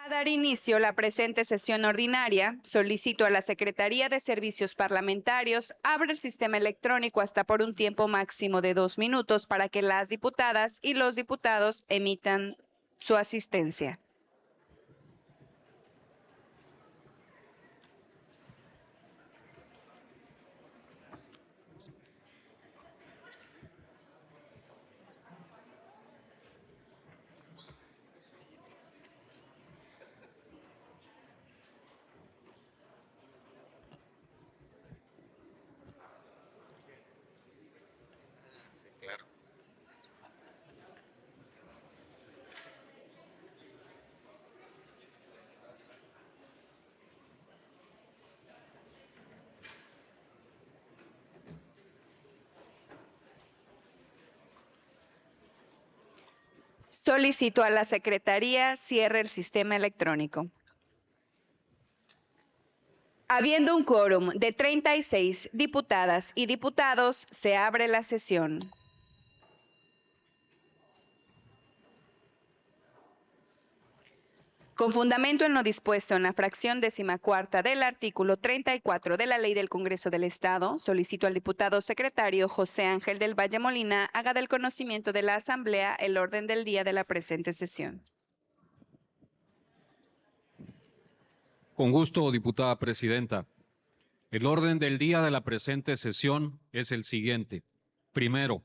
A dar inicio la presente sesión ordinaria, solicito a la Secretaría de Servicios Parlamentarios abra el sistema electrónico hasta por un tiempo máximo de 2 minutos para que las diputadas y los diputados emitan su asistencia. Solicito a la Secretaría cierre el sistema electrónico. Habiendo un quórum de 36 diputadas y diputados, se abre la sesión. Con fundamento en lo dispuesto en la fracción 14ª del artículo 34 de la Ley del Congreso del Estado, solicito al diputado secretario José Ángel del Valle Molina haga del conocimiento de la Asamblea el orden del día de la presente sesión. Con gusto, diputada presidenta. El orden del día de la presente sesión es el siguiente. Primero,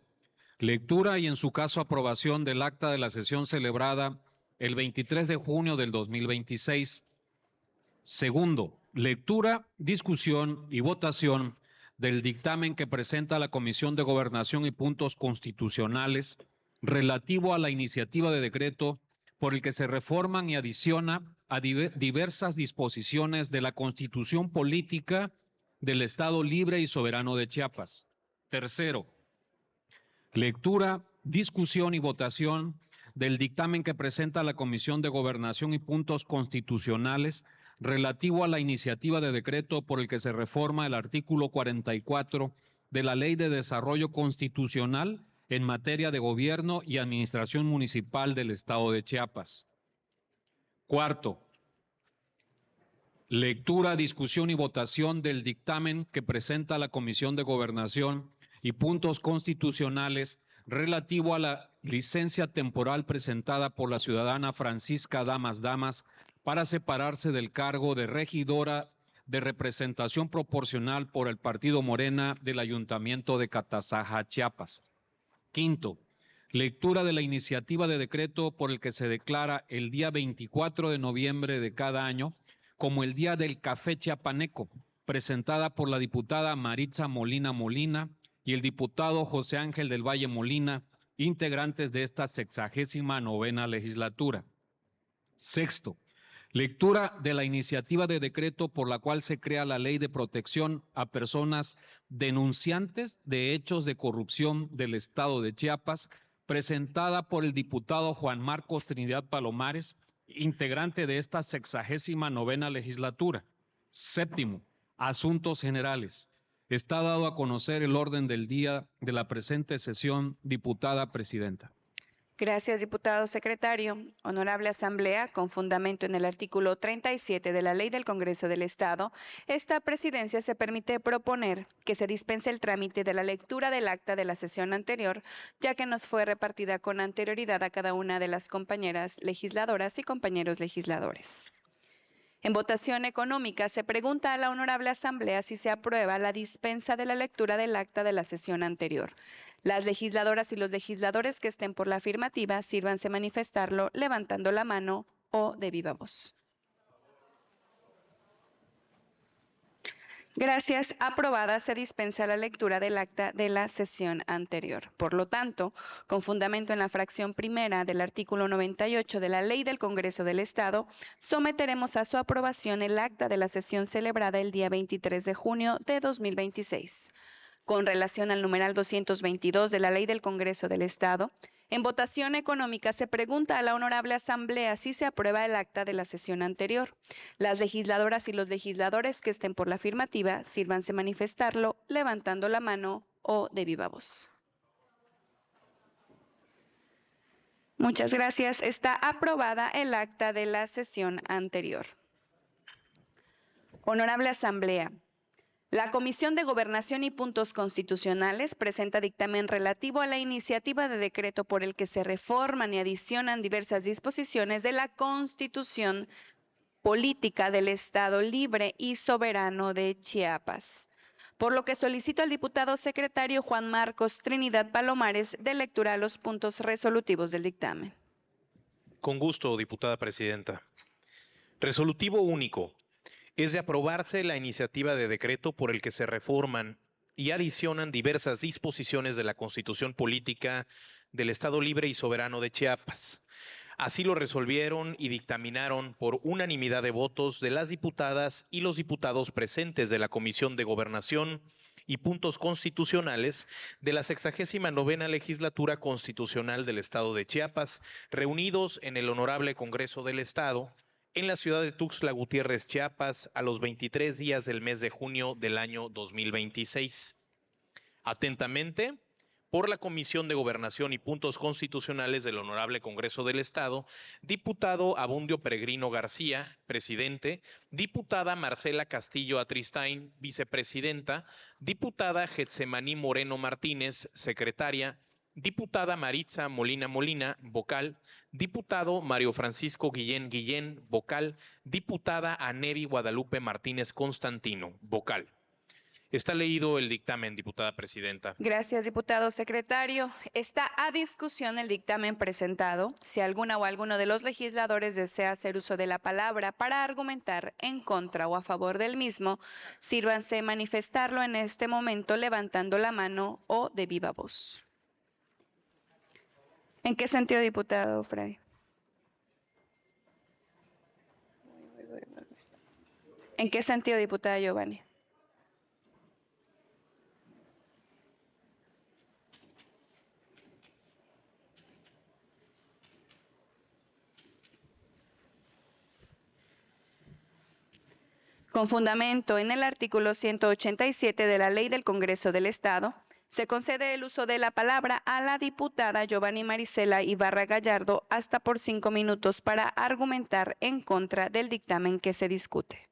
lectura y en su caso aprobación del acta de la sesión celebrada el 23 de junio del 2026. Segundo, lectura, discusión y votación del dictamen que presenta la Comisión de Gobernación y Puntos Constitucionales relativo a la iniciativa de decreto por el que se reforman y adiciona a diversas disposiciones de la Constitución Política del Estado Libre y Soberano de Chiapas. Tercero, lectura, discusión y votación del dictamen que presenta la Comisión de Gobernación y Puntos Constitucionales relativo a la iniciativa de decreto por el que se reforma el artículo 44 de la Ley de Desarrollo Constitucional en materia de gobierno y administración municipal del Estado de Chiapas. Cuarto, lectura, discusión y votación del dictamen que presenta la Comisión de Gobernación y Puntos Constitucionales relativo a la licencia temporal presentada por la ciudadana Francisca Damas para separarse del cargo de regidora de representación proporcional por el Partido Morena del Ayuntamiento de Catazaja, Chiapas. Quinto, lectura de la iniciativa de decreto por el que se declara el día 24 de noviembre de cada año como el Día del Café Chiapaneco, presentada por la diputada Maritza Molina y el diputado José Ángel del Valle Molina, integrantes de esta 69ª legislatura. Sexto, lectura de la iniciativa de decreto por la cual se crea la Ley de Protección a Personas Denunciantes de Hechos de Corrupción del Estado de Chiapas, presentada por el diputado Juan Marcos Trinidad Palomares, integrante de esta 69ª legislatura. Séptimo, asuntos generales. Está dado a conocer el orden del día de la presente sesión, diputada presidenta. Gracias, diputado secretario. Honorable Asamblea, con fundamento en el artículo 37 de la Ley del Congreso del Estado, esta presidencia se permite proponer que se dispense el trámite de la lectura del acta de la sesión anterior, ya que nos fue repartida con anterioridad a cada una de las compañeras legisladoras y compañeros legisladores. En votación económica, se pregunta a la Honorable Asamblea si se aprueba la dispensa de la lectura del acta de la sesión anterior. Las legisladoras y los legisladores que estén por la afirmativa, sírvanse manifestarlo levantando la mano o de viva voz. Gracias. Aprobada, se dispensa la lectura del acta de la sesión anterior. Por lo tanto, con fundamento en la fracción primera del artículo 98 de la Ley del Congreso del Estado, someteremos a su aprobación el acta de la sesión celebrada el día 23 de junio de 2026. Con relación al numeral 222 de la Ley del Congreso del Estado, en votación económica se pregunta a la Honorable Asamblea si se aprueba el acta de la sesión anterior. Las legisladoras y los legisladores que estén por la afirmativa, sírvanse manifestarlo levantando la mano o de viva voz. Muchas gracias. Está aprobada el acta de la sesión anterior. Honorable Asamblea. La Comisión de Gobernación y Puntos Constitucionales presenta dictamen relativo a la iniciativa de decreto por el que se reforman y adicionan diversas disposiciones de la Constitución Política del Estado Libre y Soberano de Chiapas. Por lo que solicito al diputado secretario Juan Marcos Trinidad Palomares de lectura a los puntos resolutivos del dictamen. Con gusto, diputada presidenta. Resolutivo único. Es de aprobarse la iniciativa de decreto por el que se reforman y adicionan diversas disposiciones de la Constitución Política del Estado Libre y Soberano de Chiapas. Así lo resolvieron y dictaminaron por unanimidad de votos de las diputadas y los diputados presentes de la Comisión de Gobernación y Puntos Constitucionales de la 69ª Legislatura Constitucional del Estado de Chiapas, reunidos en el Honorable Congreso del Estado, en la ciudad de Tuxtla Gutiérrez, Chiapas, a los 23 días del mes de junio del año 2026. Atentamente, por la Comisión de Gobernación y Puntos Constitucionales del Honorable Congreso del Estado, diputado Abundio Peregrino García, presidente, diputada Marcela Castillo Atristain, vicepresidenta, diputada Getsemaní Moreno Martínez, secretaria, diputada Maritza Molina Molina, vocal, diputado Mario Francisco Guillén, vocal, diputada Anevi Guadalupe Martínez Constantino, vocal. Está leído el dictamen, diputada presidenta. Gracias, diputado secretario. Está a discusión el dictamen presentado. Si alguna o alguno de los legisladores desea hacer uso de la palabra para argumentar en contra o a favor del mismo, sírvanse manifestarlo en este momento levantando la mano o de viva voz. ¿En qué sentido, diputado Freddy? ¿En qué sentido, diputada Giovanni? Con fundamento en el artículo 187 de la Ley del Congreso del Estado, se concede el uso de la palabra a la diputada Giovanni Marisela Ibarra Gallardo hasta por 5 minutos para argumentar en contra del dictamen que se discute.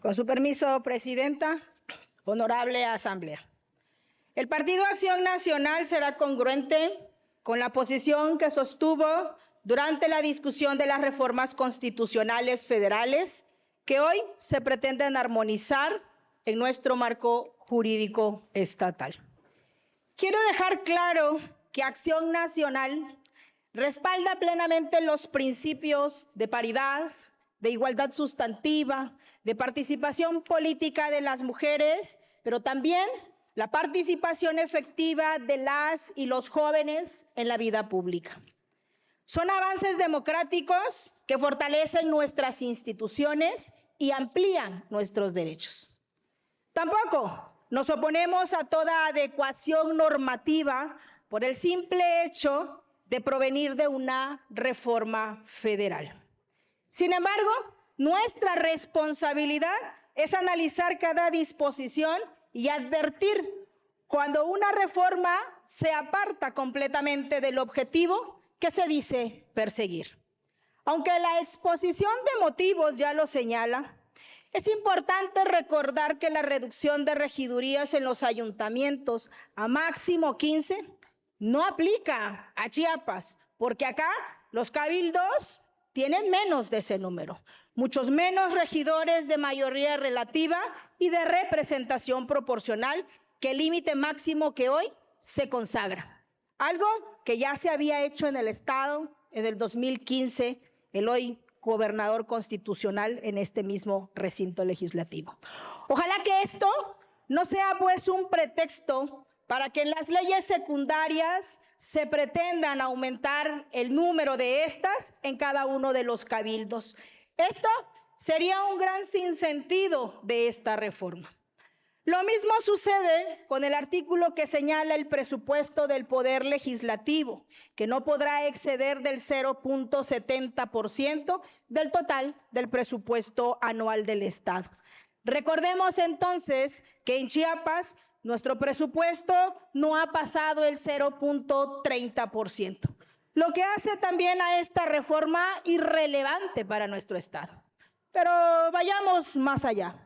Con su permiso, presidenta, honorable asamblea. El Partido Acción Nacional será congruente con la posición que sostuvo durante la discusión de las reformas constitucionales federales que hoy se pretenden armonizar en nuestro marco jurídico estatal. Quiero dejar claro que Acción Nacional respalda plenamente los principios de paridad, de igualdad sustantiva, de participación política de las mujeres, pero también la participación efectiva de las y los jóvenes en la vida pública. Son avances democráticos que fortalecen nuestras instituciones y amplían nuestros derechos. Tampoco nos oponemos a toda adecuación normativa por el simple hecho de provenir de una reforma federal. Sin embargo, nuestra responsabilidad es analizar cada disposición y advertir cuando una reforma se aparta completamente del objetivo que se dice perseguir. Aunque la exposición de motivos ya lo señala, es importante recordar que la reducción de regidurías en los ayuntamientos a máximo 15 no aplica a Chiapas, porque acá los cabildos tienen menos de ese número, muchos menos regidores de mayoría relativa y de representación proporcional que el límite máximo que hoy se consagra. Algo que ya se había hecho en el Estado en el 2015, el hoy gobernador constitucional en este mismo recinto legislativo. Ojalá que esto no sea pues un pretexto para que en las leyes secundarias se pretendan aumentar el número de estas en cada uno de los cabildos. Esto sería un gran sinsentido de esta reforma. Lo mismo sucede con el artículo que señala el presupuesto del Poder Legislativo, que no podrá exceder del 0.70% del total del presupuesto anual del Estado. Recordemos entonces que en Chiapas nuestro presupuesto no ha pasado el 0.30%, lo que hace también a esta reforma irrelevante para nuestro Estado. Pero vayamos más allá.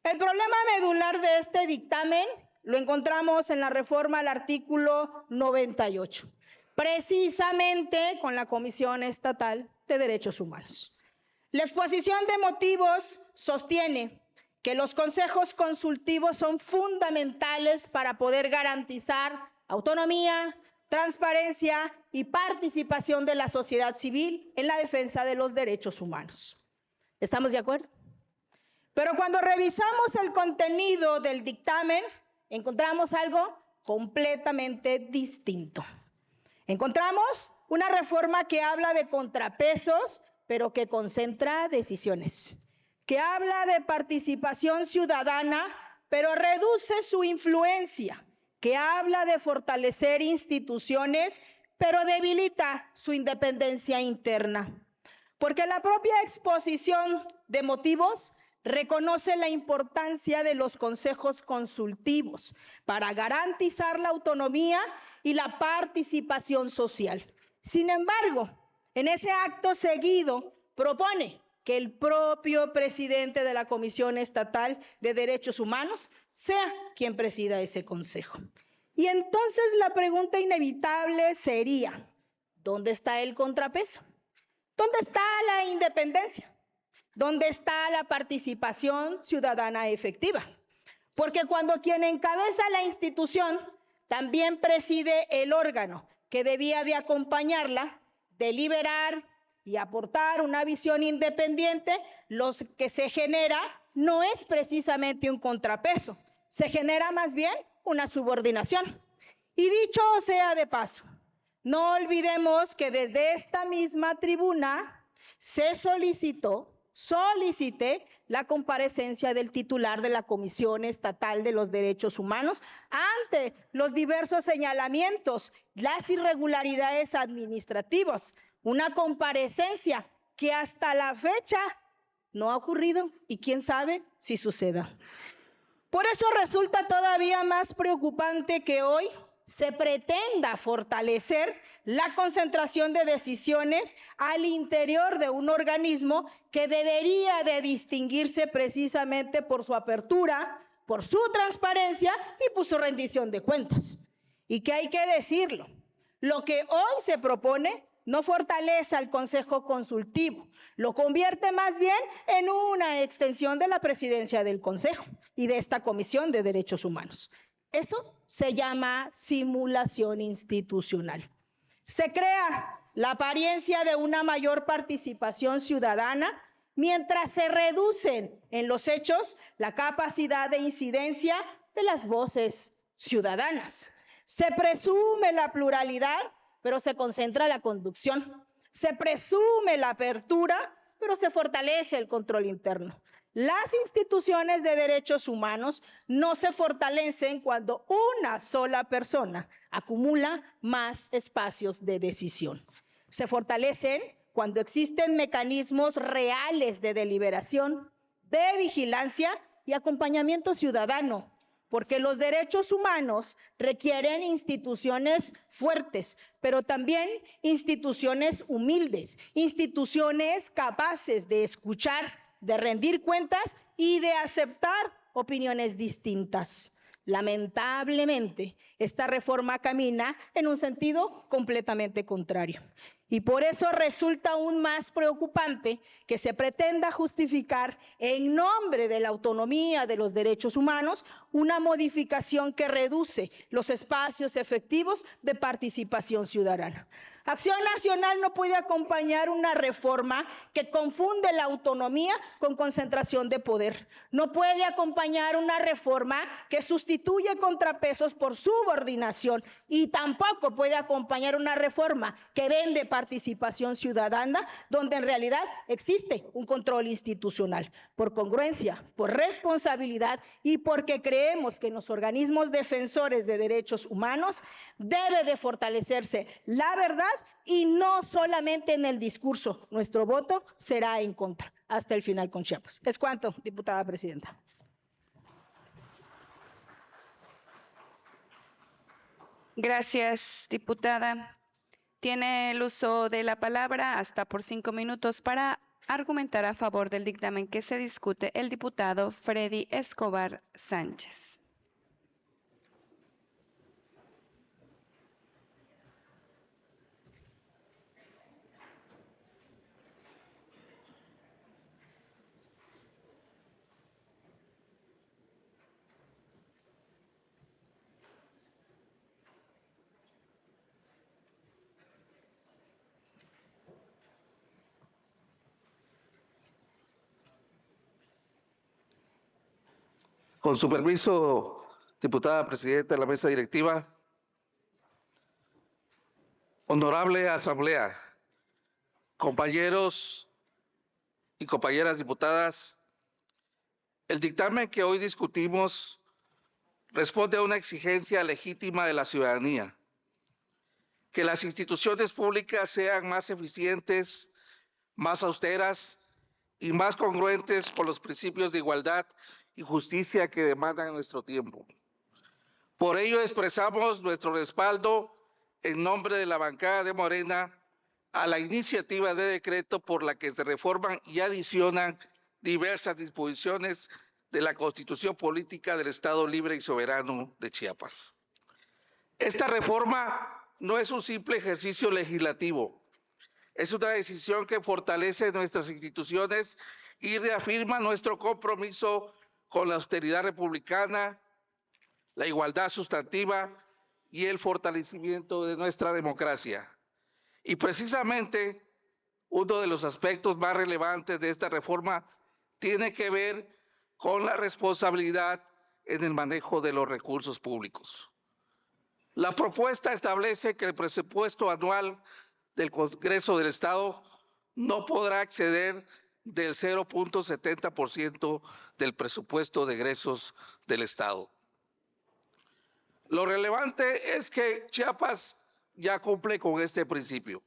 El problema medular de este dictamen lo encontramos en la reforma al artículo 98, precisamente con la Comisión Estatal de Derechos Humanos. La exposición de motivos sostiene que los consejos consultivos son fundamentales para poder garantizar autonomía, transparencia y participación de la sociedad civil en la defensa de los derechos humanos. ¿Estamos de acuerdo? Pero cuando revisamos el contenido del dictamen, encontramos algo completamente distinto. Encontramos una reforma que habla de contrapesos, pero que concentra decisiones, que habla de participación ciudadana, pero reduce su influencia, que habla de fortalecer instituciones, pero debilita su independencia interna. Porque la propia exposición de motivos reconoce la importancia de los consejos consultivos para garantizar la autonomía y la participación social. Sin embargo, en ese acto seguido propone que el propio presidente de la Comisión Estatal de Derechos Humanos sea quien presida ese consejo. Y entonces la pregunta inevitable sería, ¿dónde está el contrapeso? ¿Dónde está la independencia? ¿Dónde está la participación ciudadana efectiva? Porque cuando quien encabeza la institución también preside el órgano que debía de acompañarla, deliberar y aportar una visión independiente, lo que se genera no es precisamente un contrapeso, se genera más bien una subordinación. Y dicho sea de paso, no olvidemos que desde esta misma tribuna se solicité la comparecencia del titular de la Comisión Estatal de los Derechos Humanos ante los diversos señalamientos, las irregularidades administrativas, una comparecencia que hasta la fecha no ha ocurrido y quién sabe si suceda. Por eso resulta todavía más preocupante que hoy se pretenda fortalecer la concentración de decisiones al interior de un organismo que debería de distinguirse precisamente por su apertura, por su transparencia y por su rendición de cuentas. Y que hay que decirlo, lo que hoy se propone no fortalece al Consejo Consultivo, lo convierte más bien en una extensión de la presidencia del Consejo y de esta Comisión de Derechos Humanos. Eso se llama simulación institucional. Se crea la apariencia de una mayor participación ciudadana mientras se reducen en los hechos la capacidad de incidencia de las voces ciudadanas. Se presume la pluralidad, pero se concentra la conducción. Se presume la apertura, pero se fortalece el control interno. Las instituciones de derechos humanos no se fortalecen cuando una sola persona acumula más espacios de decisión. Se fortalecen cuando existen mecanismos reales de deliberación, de vigilancia y acompañamiento ciudadano, porque los derechos humanos requieren instituciones fuertes, pero también instituciones humildes, instituciones capaces de escuchar, de rendir cuentas y de aceptar opiniones distintas. Lamentablemente, esta reforma camina en un sentido completamente contrario. Y por eso resulta aún más preocupante que se pretenda justificar en nombre de la autonomía de los derechos humanos una modificación que reduce los espacios efectivos de participación ciudadana. Acción Nacional no puede acompañar una reforma que confunde la autonomía con concentración de poder. No puede acompañar una reforma que sustituye contrapesos por subordinación y tampoco puede acompañar una reforma que vende participación ciudadana donde en realidad existe un control institucional. Por congruencia, por responsabilidad y porque creemos que en los organismos defensores de derechos humanos debe de fortalecerse la verdad y no solamente en el discurso. Nuestro voto será en contra hasta el final con Chiapas. Es cuanto, diputada presidenta. Gracias, diputada. Tiene el uso de la palabra hasta por 5 minutos para argumentar a favor del dictamen que se discute el diputado Freddy Escobar Sánchez. Con su permiso, diputada presidenta de la mesa directiva, honorable asamblea, compañeros y compañeras diputadas, el dictamen que hoy discutimos responde a una exigencia legítima de la ciudadanía, que las instituciones públicas sean más eficientes, más austeras y más congruentes con los principios de igualdad y justicia que demandan nuestro tiempo. Por ello expresamos nuestro respaldo en nombre de la bancada de Morena a la iniciativa de decreto por la que se reforman y adicionan diversas disposiciones de la Constitución Política del Estado Libre y Soberano de Chiapas. Esta reforma no es un simple ejercicio legislativo, es una decisión que fortalece nuestras instituciones y reafirma nuestro compromiso con la austeridad republicana, la igualdad sustantiva y el fortalecimiento de nuestra democracia. Y precisamente uno de los aspectos más relevantes de esta reforma tiene que ver con la responsabilidad en el manejo de los recursos públicos. La propuesta establece que el presupuesto anual del Congreso del Estado no podrá exceder del 0.70% del presupuesto de egresos del Estado. Lo relevante es que Chiapas ya cumple con este principio.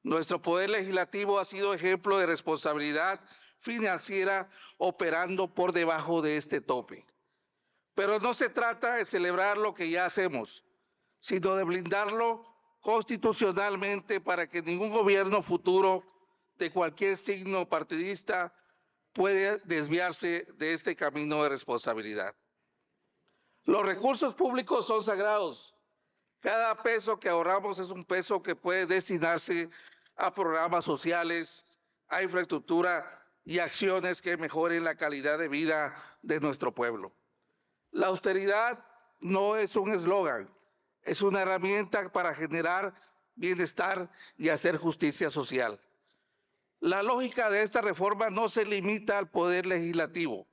Nuestro poder legislativo ha sido ejemplo de responsabilidad financiera operando por debajo de este tope. Pero no se trata de celebrar lo que ya hacemos, sino de blindarlo constitucionalmente para que ningún gobierno futuro de cualquier signo partidista pueda desviarse de este camino de responsabilidad. Los recursos públicos son sagrados. Cada peso que ahorramos es un peso que puede destinarse a programas sociales, a infraestructura y acciones que mejoren la calidad de vida de nuestro pueblo. La austeridad no es un eslogan, es una herramienta para generar bienestar y hacer justicia social. La lógica de esta reforma no se limita al poder legislativo,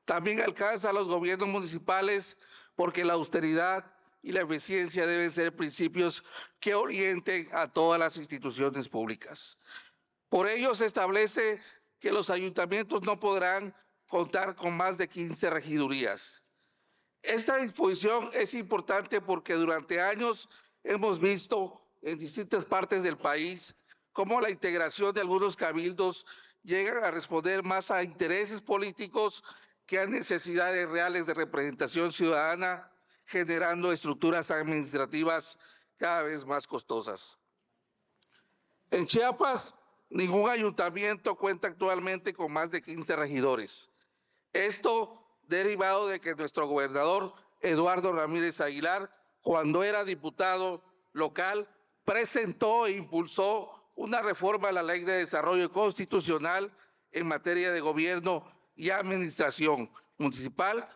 también alcanza a los gobiernos municipales porque la austeridad y la eficiencia deben ser principios que orienten a todas las instituciones públicas. Por ello se establece que los ayuntamientos no podrán contar con más de 15 regidurías. Esta disposición es importante porque durante años hemos visto en distintas partes del país cómo la integración de algunos cabildos llega a responder más a intereses políticos que a necesidades reales de representación ciudadana, generando estructuras administrativas cada vez más costosas. En Chiapas, ningún ayuntamiento cuenta actualmente con más de 15 regidores. Esto derivado de que nuestro gobernador Eduardo Ramírez Aguilar, cuando era diputado local, presentó e impulsó una reforma a la Ley de Desarrollo Constitucional en materia de gobierno y administración municipal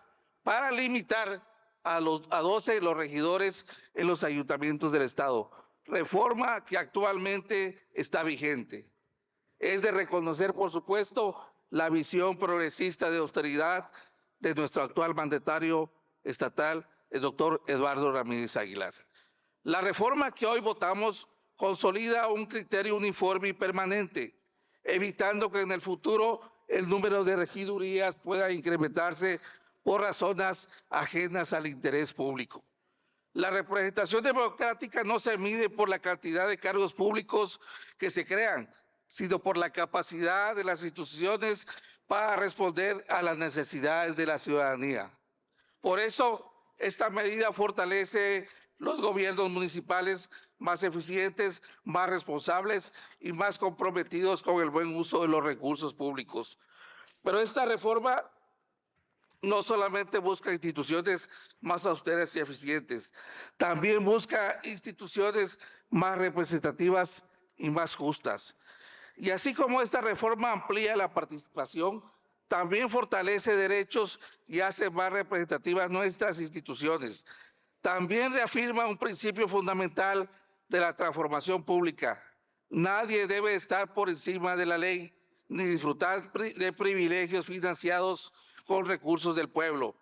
para limitar a 12 los regidores en los ayuntamientos del Estado, reforma que actualmente está vigente. Es de reconocer, por supuesto, la visión progresista de austeridad de nuestro actual mandatario estatal, el doctor Eduardo Ramírez Aguilar. La reforma que hoy votamos consolida un criterio uniforme y permanente, evitando que en el futuro el número de regidurías pueda incrementarse por razones ajenas al interés público. La representación democrática no se mide por la cantidad de cargos públicos que se crean, sino por la capacidad de las instituciones para responder a las necesidades de la ciudadanía. Por eso, esta medida fortalece los gobiernos municipales más eficientes, más responsables y más comprometidos con el buen uso de los recursos públicos. Pero esta reforma no solamente busca instituciones más austeras y eficientes, también busca instituciones más representativas y más justas. Y así como esta reforma amplía la participación, también fortalece derechos y hace más representativas nuestras instituciones. También reafirma un principio fundamental de la transformación pública. Nadie debe estar por encima de la ley ni disfrutar de privilegios financiados con recursos del pueblo.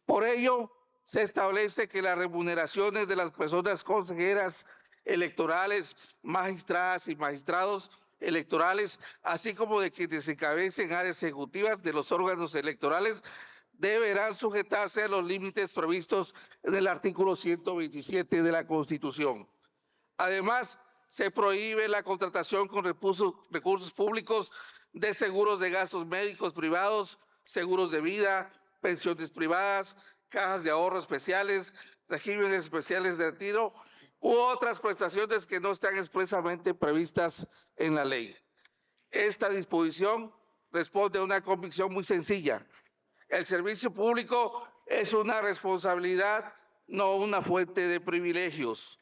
Por ello, se establece que las remuneraciones de las personas consejeras electorales, magistradas y magistrados electorales, así como de quienes encabecen áreas ejecutivas de los órganos electorales, deberán sujetarse a los límites previstos en el artículo 127 de la Constitución. Además, se prohíbe la contratación con recursos públicos de seguros de gastos médicos privados, seguros de vida, pensiones privadas, cajas de ahorro especiales, regímenes especiales de retiro u otras prestaciones que no están expresamente previstas en la ley. Esta disposición responde a una convicción muy sencilla. El servicio público es una responsabilidad, no una fuente de privilegios.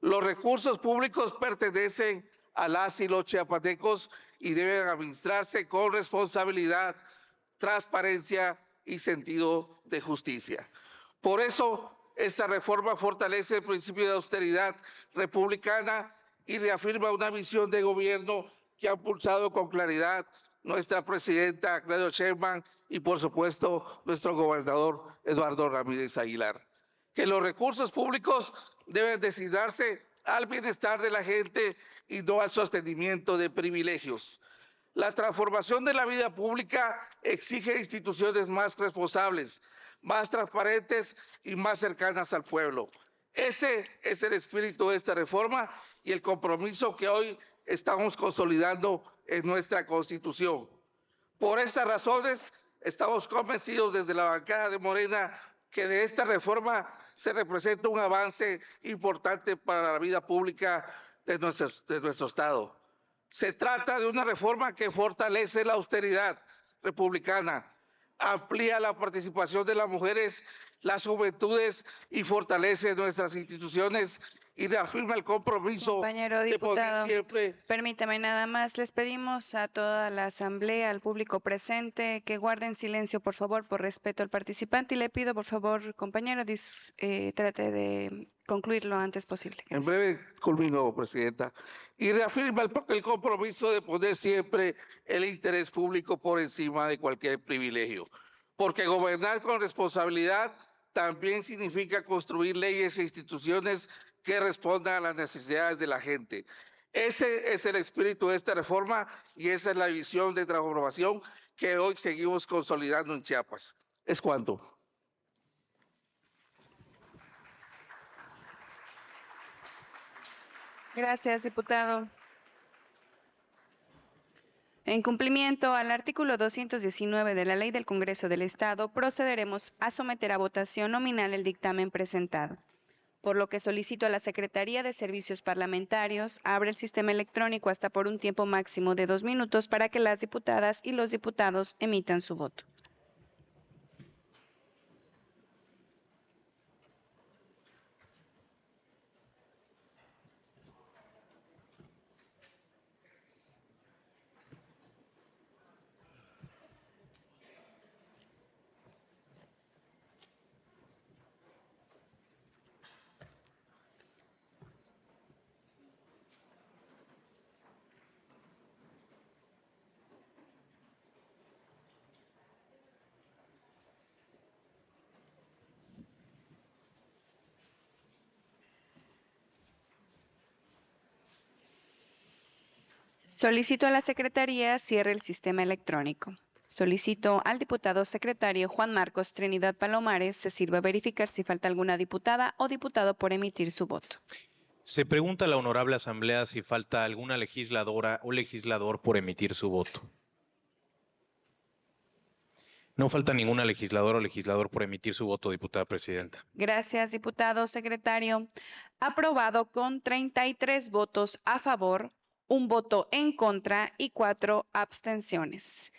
Los recursos públicos pertenecen a las y los chiapanecos y deben administrarse con responsabilidad, transparencia y sentido de justicia. Por eso, esta reforma fortalece el principio de austeridad republicana y reafirma una visión de gobierno que ha impulsado con claridad nuestra presidenta Claudia Sheinbaum y, por supuesto, nuestro gobernador Eduardo Ramírez Aguilar. Que los recursos públicos deben destinarse al bienestar de la gente y no al sostenimiento de privilegios. La transformación de la vida pública exige instituciones más responsables, más transparentes y más cercanas al pueblo. Ese es el espíritu de esta reforma y el compromiso que hoy estamos consolidando en nuestra Constitución. Por estas razones, estamos convencidos desde la bancada de Morena que de esta reforma se representa un avance importante para la vida pública de nuestro Estado. Se trata de una reforma que fortalece la austeridad republicana, amplía la participación de las mujeres, las juventudes y fortalece nuestras instituciones y reafirma el compromiso Compañero de poder diputado, siempre. permítame nada más. Les pedimos a toda la asamblea, al público presente, que guarden silencio, por favor, por respeto al participante. Y le pido, por favor, compañero, trate de concluir lo antes posible. En Gracias. breve culmino, presidenta. Y reafirma el compromiso de poner siempre el interés público por encima de cualquier privilegio. Porque gobernar con responsabilidad también significa construir leyes e instituciones que respondan a las necesidades de la gente. Ese es el espíritu de esta reforma y esa es la visión de transformación que hoy seguimos consolidando en Chiapas. Es cuanto. Gracias, diputado. En cumplimiento al artículo 219 de la Ley del Congreso del Estado, procederemos a someter a votación nominal el dictamen presentado, por lo que solicito a la Secretaría de Servicios Parlamentarios abre el sistema electrónico hasta por un tiempo máximo de 2 minutos para que las diputadas y los diputados emitan su voto. Solicito a la Secretaría cierre el sistema electrónico. Solicito al diputado secretario Juan Marcos Trinidad Palomares se sirva a verificar si falta alguna diputada o diputado por emitir su voto. Se pregunta a la honorable asamblea si falta alguna legisladora o legislador por emitir su voto. No falta ninguna legisladora o legislador por emitir su voto, diputada presidenta. Gracias, diputado secretario. Aprobado con 33 votos a favor, un voto en contra y 4 abstenciones.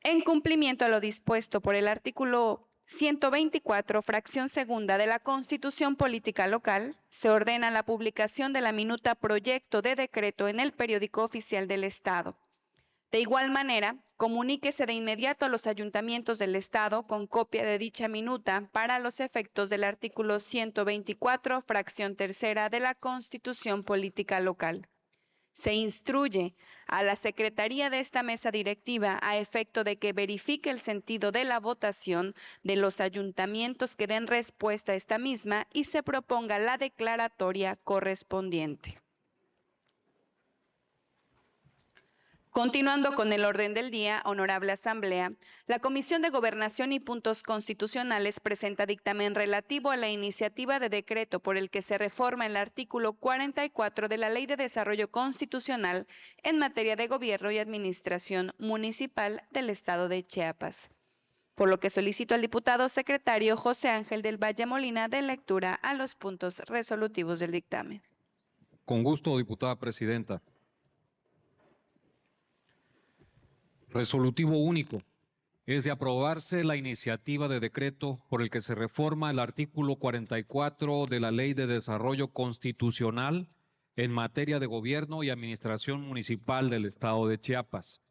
En cumplimiento a lo dispuesto por el artículo 124, fracción segunda de la Constitución Política Local, se ordena la publicación de la minuta proyecto de decreto en el Periódico Oficial del Estado. De igual manera, comuníquese de inmediato a los ayuntamientos del Estado con copia de dicha minuta para los efectos del artículo 124, fracción tercera de la Constitución Política Local. Se instruye a la Secretaría de esta mesa directiva a efecto de que verifique el sentido de la votación de los ayuntamientos que den respuesta a esta misma y se proponga la declaratoria correspondiente. Continuando con el orden del día, honorable asamblea, la Comisión de Gobernación y Puntos Constitucionales presenta dictamen relativo a la iniciativa de decreto por el que se reforma el artículo 44 de la Ley de Desarrollo Constitucional en materia de gobierno y administración municipal del Estado de Chiapas. Por lo que solicito al diputado secretario José Ángel del Valle Molina de lectura a los puntos resolutivos del dictamen. Con gusto, diputada presidenta. Resolutivo único. Es de aprobarse la iniciativa de decreto por el que se reforma el artículo 44 de la Ley de Desarrollo Constitucional en materia de gobierno y administración municipal del Estado de Chiapas.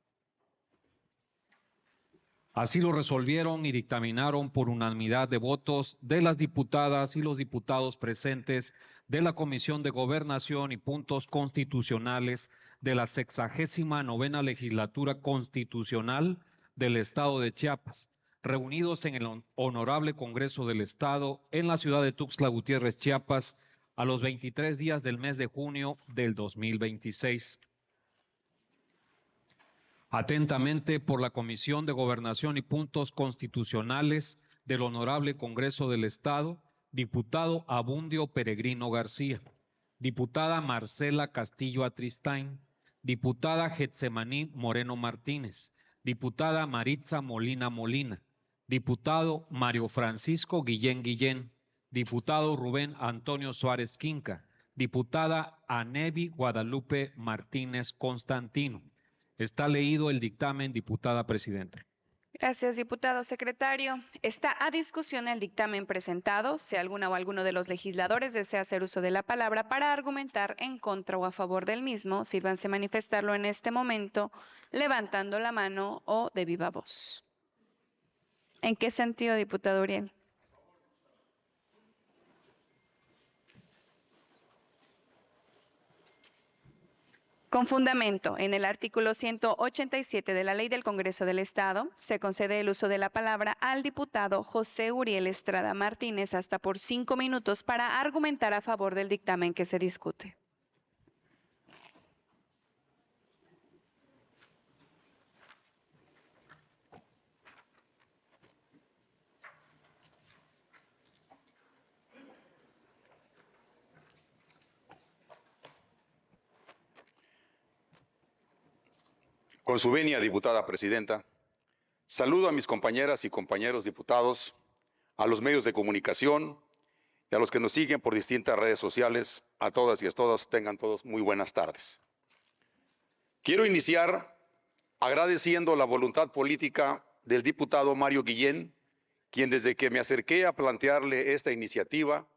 Así lo resolvieron y dictaminaron por unanimidad de votos de las diputadas y los diputados presentes de la Comisión de Gobernación y Puntos Constitucionales de la 69ª Legislatura Constitucional del Estado de Chiapas, reunidos en el Honorable Congreso del Estado en la ciudad de Tuxtla Gutiérrez, Chiapas, a los 23 días del mes de junio del 2026. Atentamente por la Comisión de Gobernación y Puntos Constitucionales del Honorable Congreso del Estado, diputado Abundio Peregrino García, diputada Marcela Castillo Atristain, diputada Getsemaní Moreno Martínez, diputada Maritza Molina Molina, diputado Mario Francisco Guillén Guillén, diputado Rubén Antonio Suárez Quinca, diputada Anevi Guadalupe Martínez Constantino. Está leído el dictamen, diputada presidenta. Gracias, diputado secretario. Está a discusión el dictamen presentado. Si alguna o alguno de los legisladores desea hacer uso de la palabra para argumentar en contra o a favor del mismo, sírvanse manifestarlo en este momento, levantando la mano o de viva voz. ¿En qué sentido, diputado Uriel? Con fundamento en el artículo 187 de la Ley del Congreso del Estado, se concede el uso de la palabra al diputado José Uriel Estrada Martínez hasta por 5 minutos para argumentar a favor del dictamen que se discute. Con su venia, diputada presidenta, saludo a mis compañeras y compañeros diputados, a los medios de comunicación y a los que nos siguen por distintas redes sociales. A todas y a todos, tengan todos muy buenas tardes. Quiero iniciar agradeciendo la voluntad política del diputado Mario Guillén, quien desde que me acerqué a plantearle esta iniciativa,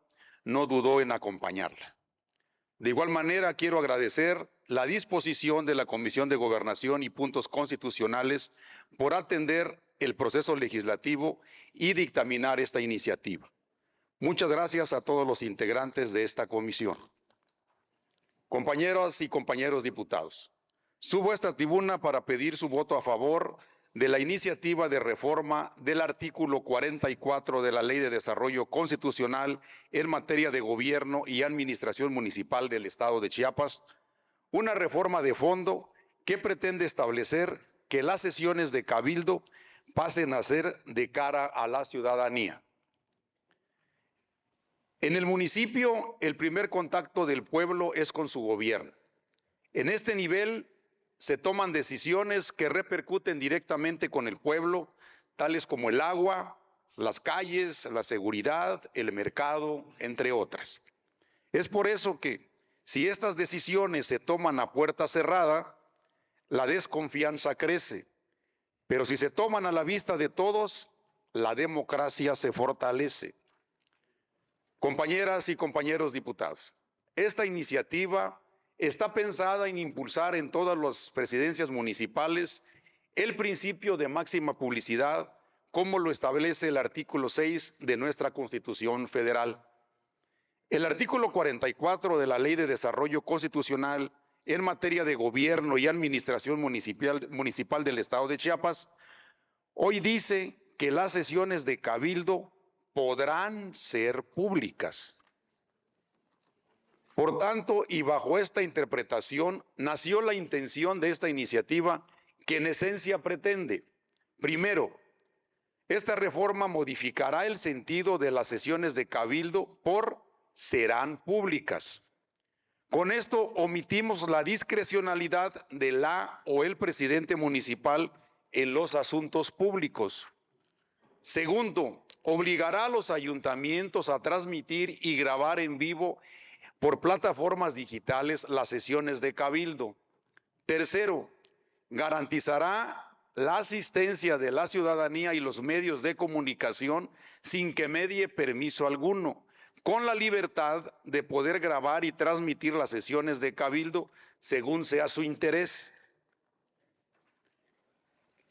no dudó en acompañarla. De igual manera, quiero agradecer la disposición de la Comisión de Gobernación y Puntos Constitucionales por atender el proceso legislativo y dictaminar esta iniciativa. Muchas gracias a todos los integrantes de esta comisión. Compañeras y compañeros diputados, subo a esta tribuna para pedir su voto a favor de la iniciativa de reforma del artículo 44 de la Ley de Desarrollo Constitucional en materia de gobierno y administración municipal del Estado de Chiapas, una reforma de fondo que pretende establecer que las sesiones de cabildo pasen a ser de cara a la ciudadanía. En el municipio, el primer contacto del pueblo es con su gobierno. En este nivel se toman decisiones que repercuten directamente con el pueblo, tales como el agua, las calles, la seguridad, el mercado, entre otras. Es por eso que, si estas decisiones se toman a puerta cerrada, la desconfianza crece. Pero si se toman a la vista de todos, la democracia se fortalece. Compañeras y compañeros diputados, esta iniciativa está pensada en impulsar en todas las presidencias municipales el principio de máxima publicidad, como lo establece el artículo 6 de nuestra Constitución Federal. El artículo 44 de la Ley de Desarrollo Constitucional en materia de gobierno y administración municipal del Estado de Chiapas hoy dice que las sesiones de cabildo podrán ser públicas. Por tanto, y bajo esta interpretación, nació la intención de esta iniciativa que en esencia pretende, primero, esta reforma modificará el sentido de las sesiones de cabildo por serán públicas. Con esto omitimos la discrecionalidad de la o el presidente municipal en los asuntos públicos. Segundo, obligará a los ayuntamientos a transmitir y grabar en vivo por plataformas digitales las sesiones de cabildo. Tercero, garantizará la asistencia de la ciudadanía y los medios de comunicación sin que medie permiso alguno, con la libertad de poder grabar y transmitir las sesiones de cabildo según sea su interés.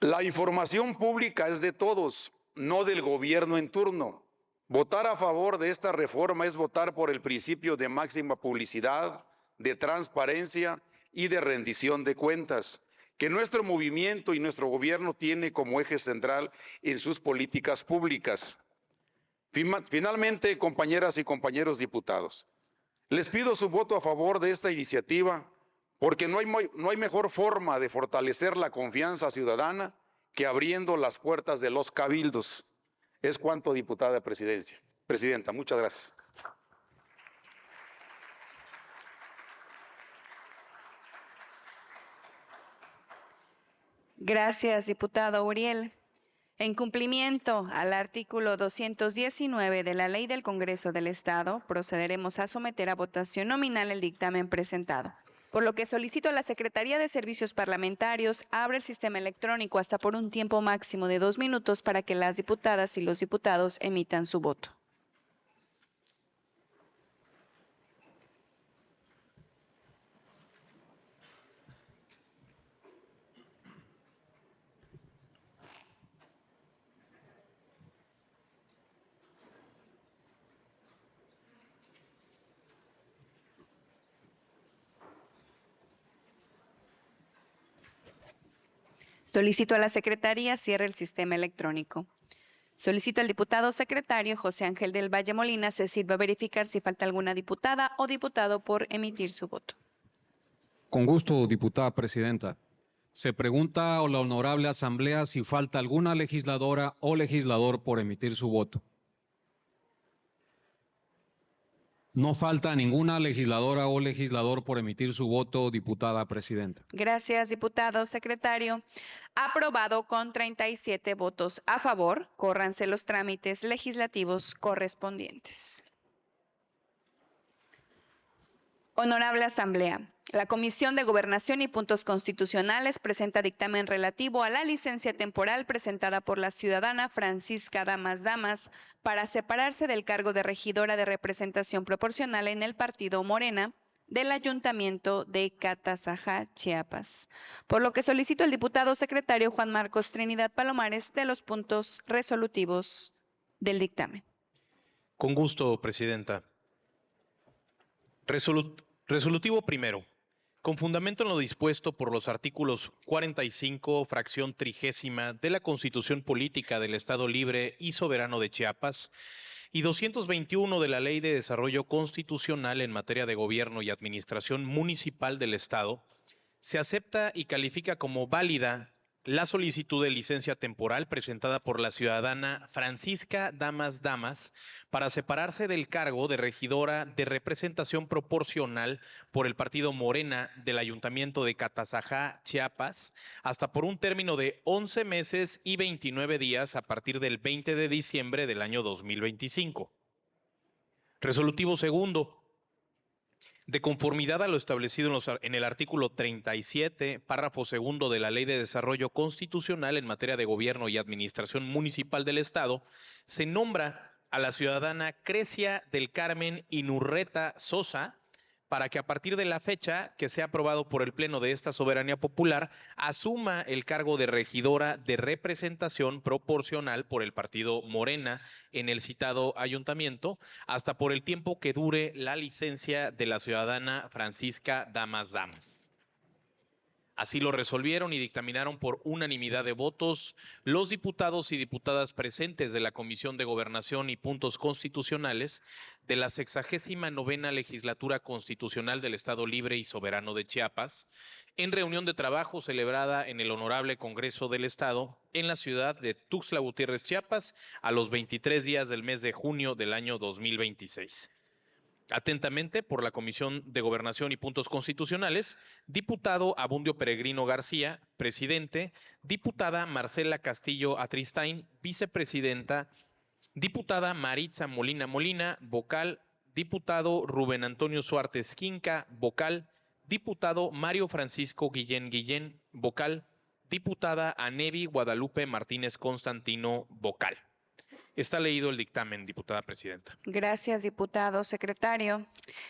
La información pública es de todos, no del gobierno en turno. Votar a favor de esta reforma es votar por el principio de máxima publicidad, de transparencia y de rendición de cuentas, que nuestro movimiento y nuestro gobierno tiene como eje central en sus políticas públicas. Finalmente, compañeras y compañeros diputados, les pido su voto a favor de esta iniciativa porque no hay mejor forma de fortalecer la confianza ciudadana que abriendo las puertas de los cabildos. Es cuanto, diputada presidenta. Muchas gracias. Gracias, diputado Uriel. En cumplimiento al artículo 219 de la Ley del Congreso del Estado, procederemos a someter a votación nominal el dictamen presentado, por lo que solicito a la Secretaría de Servicios Parlamentarios abra el sistema electrónico hasta por un tiempo máximo de 2 minutos para que las diputadas y los diputados emitan su voto. Solicito a la Secretaría cierre el sistema electrónico. Solicito al diputado secretario José Ángel del Valle Molina se sirva a verificar si falta alguna diputada o diputado por emitir su voto. Con gusto, diputada presidenta. Se pregunta a la honorable asamblea si falta alguna legisladora o legislador por emitir su voto. No falta ninguna legisladora o legislador por emitir su voto, diputada presidenta. Gracias, diputado secretario. Aprobado con 37 votos a favor. Córranse los trámites legislativos correspondientes. Honorable Asamblea, la Comisión de Gobernación y Puntos Constitucionales presenta dictamen relativo a la licencia temporal presentada por la ciudadana Francisca Damas para separarse del cargo de regidora de representación proporcional en el partido Morena del Ayuntamiento de Catazajá, Chiapas. Por lo que solicito al diputado secretario Juan Marcos Trinidad Palomares de los puntos resolutivos del dictamen. Con gusto, presidenta. Resolutivo primero. Con fundamento en lo dispuesto por los artículos 45, fracción 30 de la Constitución Política del Estado Libre y Soberano de Chiapas y 221 de la Ley de Desarrollo Constitucional en materia de Gobierno y Administración Municipal del Estado, Se acepta y califica como válida la solicitud de licencia temporal presentada por la ciudadana Francisca Damas para separarse del cargo de regidora de representación proporcional por el partido Morena del Ayuntamiento de Catazajá, Chiapas, hasta por un término de 11 meses y 29 días a partir del 20 de diciembre del año 2025. Resolutivo segundo. De conformidad a lo establecido en el artículo 37, párrafo segundo de la Ley de Desarrollo Constitucional en materia de gobierno y administración municipal del Estado, se nombra a la ciudadana Crecia del Carmen Inurreta Sosa para que a partir de la fecha que sea aprobado por el Pleno de esta soberanía popular, asuma el cargo de regidora de representación proporcional por el partido Morena en el citado ayuntamiento, hasta por el tiempo que dure la licencia de la ciudadana Francisca Damas. Así lo resolvieron y dictaminaron por unanimidad de votos los diputados y diputadas presentes de la Comisión de Gobernación y Puntos Constitucionales de la 69ª Legislatura Constitucional del Estado Libre y Soberano de Chiapas, en reunión de trabajo celebrada en el Honorable Congreso del Estado en la ciudad de Tuxtla Gutiérrez, Chiapas, a los 23 días del mes de junio del año 2026. Atentamente, por la Comisión de Gobernación y Puntos Constitucionales, diputado Abundio Peregrino García, presidente, diputada Marcela Castillo Atristain, vicepresidenta, diputada Maritza Molina, vocal, diputado Rubén Antonio Suárez Quinca, vocal, diputado Mario Francisco Guillén, vocal, diputada Anevi Guadalupe Martínez Constantino, vocal. Está leído el dictamen, diputada presidenta. Gracias, diputado secretario.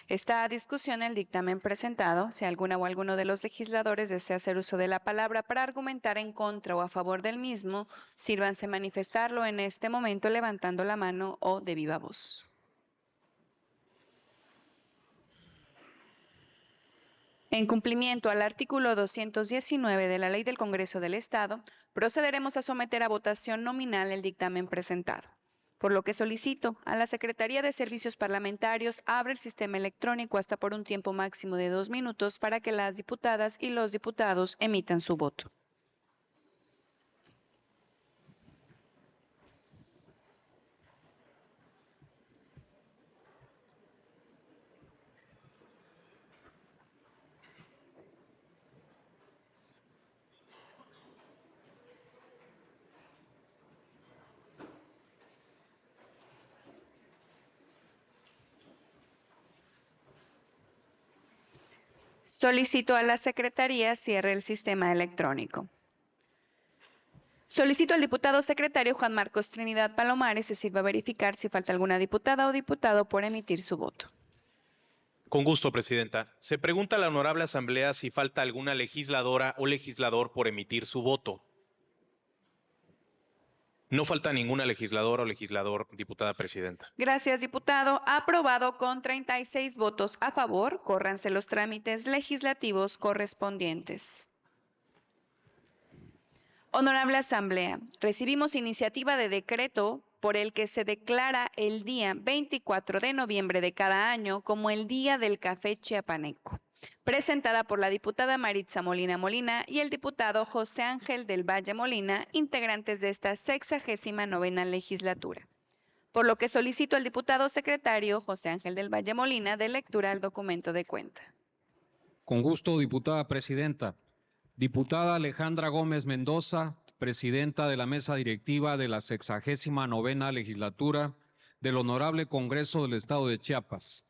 Está a discusión el dictamen presentado. Si alguna o alguno de los legisladores desea hacer uso de la palabra para argumentar en contra o a favor del mismo, sírvanse manifestarlo en este momento levantando la mano o de viva voz. En cumplimiento al artículo 219 de la Ley del Congreso del Estado, procederemos a someter a votación nominal el dictamen presentado. Por lo que solicito a la Secretaría de Servicios Parlamentarios abra el sistema electrónico hasta por un tiempo máximo de 2 minutos para que las diputadas y los diputados emitan su voto. Solicito a la Secretaría cierre el sistema electrónico. Solicito al diputado secretario Juan Marcos Trinidad Palomares se sirva a verificar si falta alguna diputada o diputado por emitir su voto. Con gusto, presidenta. Se pregunta a la honorable asamblea si falta alguna legisladora o legislador por emitir su voto. No falta ninguna legisladora o legislador, diputada presidenta. Gracias, diputado. Aprobado con 36 votos a favor. Córranse los trámites legislativos correspondientes. Honorable Asamblea, recibimos iniciativa de decreto por el que se declara el día 24 de noviembre de cada año como el Día del Café Chiapaneco, presentada por la diputada Maritza Molina y el diputado José Ángel del Valle Molina, integrantes de esta 69ª legislatura. Por lo que solicito al diputado secretario José Ángel del Valle Molina de lectura al documento de cuenta. Con gusto, diputada presidenta. Diputada Alejandra Gómez Mendoza, presidenta de la mesa directiva de la 69ª legislatura del Honorable Congreso del Estado de Chiapas.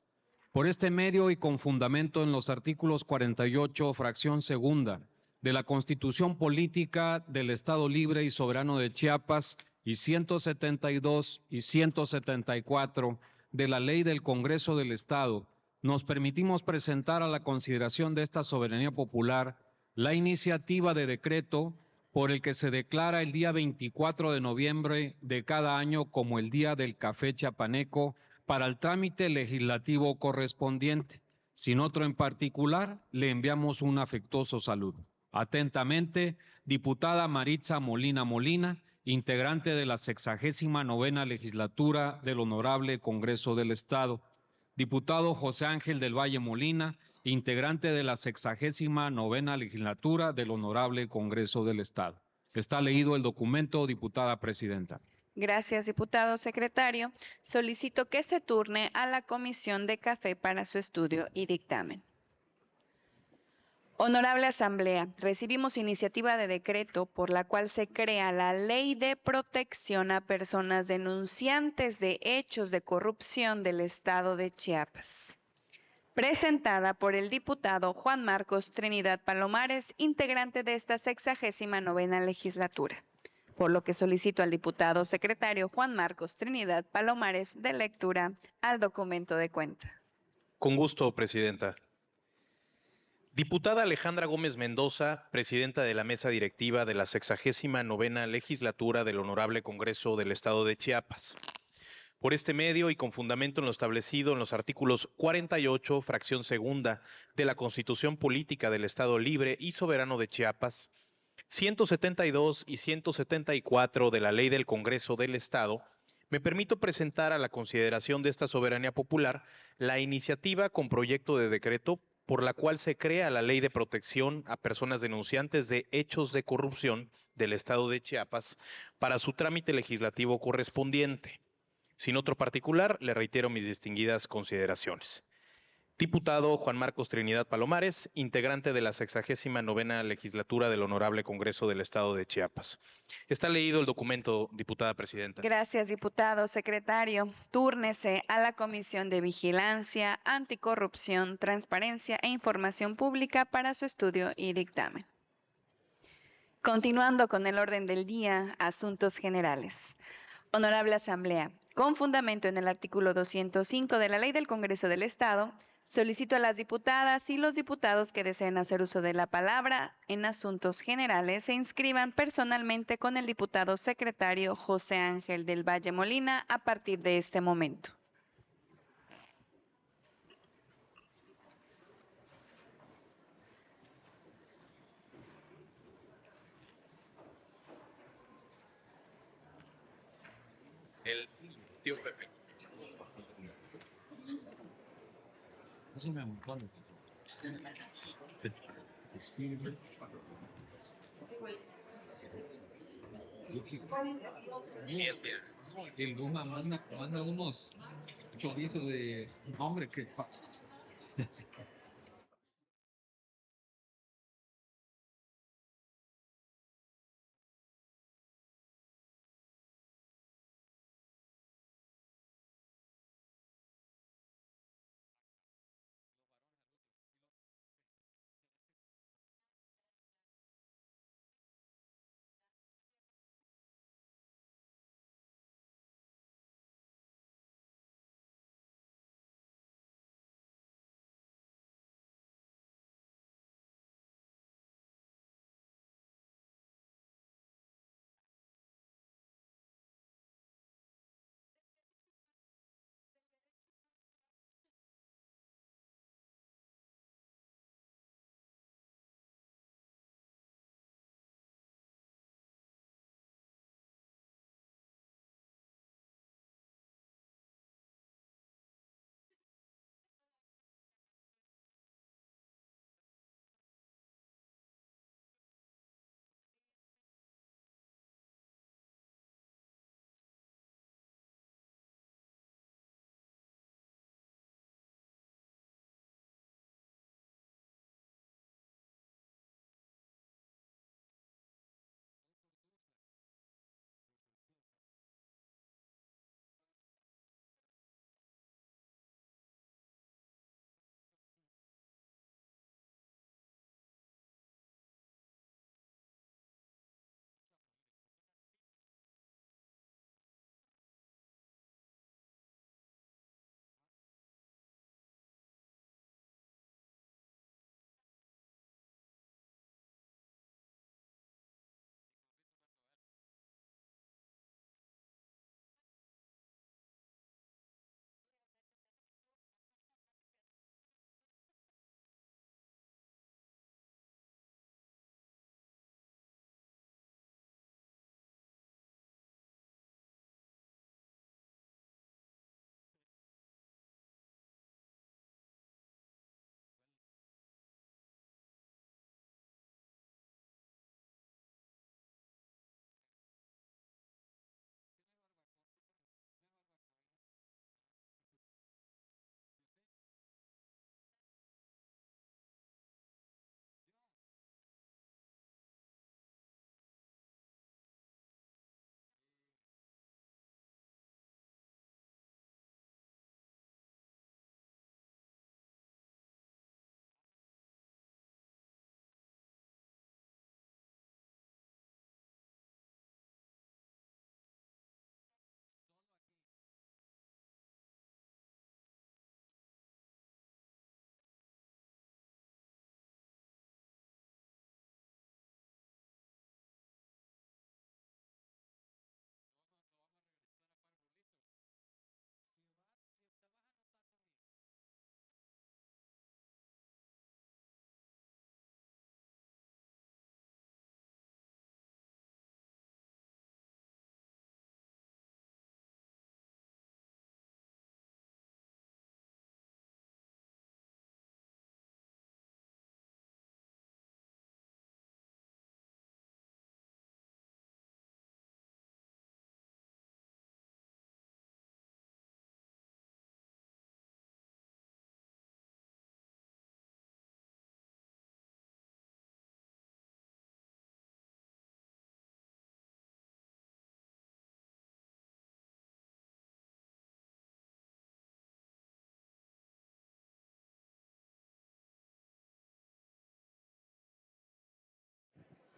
Por este medio y con fundamento en los artículos 48, fracción segunda, de la Constitución Política del Estado Libre y Soberano de Chiapas y 172 y 174 de la Ley del Congreso del Estado, nos permitimos presentar a la consideración de esta soberanía popular la iniciativa de decreto por el que se declara el día 24 de noviembre de cada año como el Día del Café Chiapaneco para el trámite legislativo correspondiente. Sin otro en particular, le enviamos un afectuoso saludo. Atentamente, diputada Maritza Molina, integrante de la 69ª legislatura del Honorable Congreso del Estado. Diputado José Ángel del Valle Molina, integrante de la 69ª legislatura del Honorable Congreso del Estado. Está leído el documento, diputada presidenta. Gracias, diputado secretario. Solicito que se turne a la Comisión de Café para su estudio y dictamen. Honorable Asamblea, recibimos iniciativa de decreto por la cual se crea la Ley de Protección a Personas Denunciantes de Hechos de Corrupción del Estado de Chiapas, presentada por el diputado Juan Marcos Trinidad Palomares, integrante de esta 69ª legislatura, por lo que solicito al diputado secretario Juan Marcos Trinidad Palomares dé lectura al documento de cuenta. Con gusto, presidenta. Diputada Alejandra Gómez Mendoza, presidenta de la mesa directiva de la 69ª legislatura del Honorable Congreso del Estado de Chiapas. Por este medio y con fundamento en lo establecido en los artículos 48, fracción segunda de la Constitución Política del Estado Libre y Soberano de Chiapas, 172 y 174 de la Ley del Congreso del Estado, me permito presentar a la consideración de esta soberanía popular la iniciativa con proyecto de decreto por la cual se crea la Ley de Protección a Personas Denunciantes de Hechos de Corrupción del Estado de Chiapas para su trámite legislativo correspondiente. Sin otro particular, le reitero mis distinguidas consideraciones. Diputado Juan Marcos Trinidad Palomares, integrante de la 69ª legislatura del Honorable Congreso del Estado de Chiapas. Está leído el documento, diputada presidenta. Gracias, diputado secretario. Túrnese a la Comisión de Vigilancia, Anticorrupción, Transparencia e Información Pública para su estudio y dictamen. Continuando con el orden del día, asuntos generales. Honorable Asamblea, con fundamento en el artículo 205 de la Ley del Congreso del Estado, solicito a las diputadas y los diputados que deseen hacer uso de la palabra en asuntos generales se inscriban personalmente con el diputado secretario José Ángel del Valle Molina a partir de este momento. El tío Pepe. El Luma manda unos chorizos de hombre que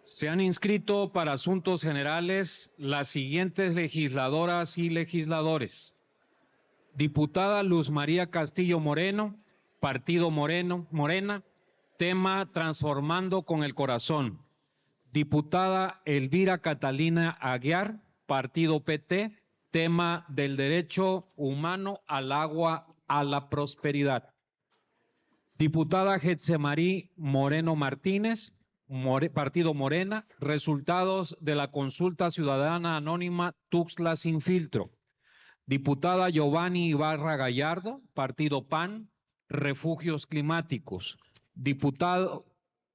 Se han inscrito para asuntos generales las siguientes legisladoras y legisladores. Diputada Luz María Castillo Moreno, Partido Morena, tema Transformando con el Corazón. Diputada Elvira Catalina Aguiar, Partido PT, tema del derecho humano al agua, a la prosperidad. Diputada Getsemarí Moreno Martínez, Partido Morena, resultados de la consulta ciudadana anónima Tuxtla Sin Filtro. Diputada Giovanni Ibarra Gallardo, Partido PAN, refugios climáticos. Diputado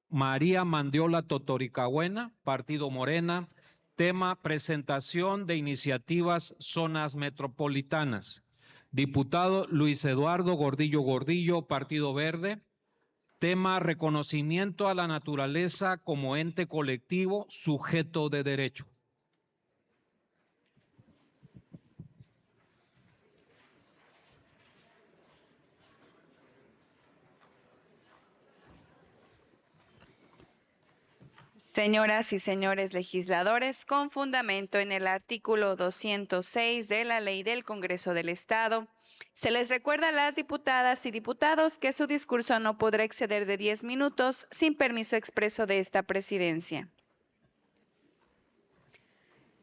María Mandiola Totoricahuena, Partido Morena, tema presentación de iniciativas zonas metropolitanas. Diputado Luis Eduardo Gordillo, Partido Verde, tema reconocimiento a la naturaleza como ente colectivo sujeto de derecho. Señoras y señores legisladores, con fundamento en el artículo 206 de la Ley del Congreso del Estado, se les recuerda a las diputadas y diputados que su discurso no podrá exceder de 10 minutos sin permiso expreso de esta presidencia.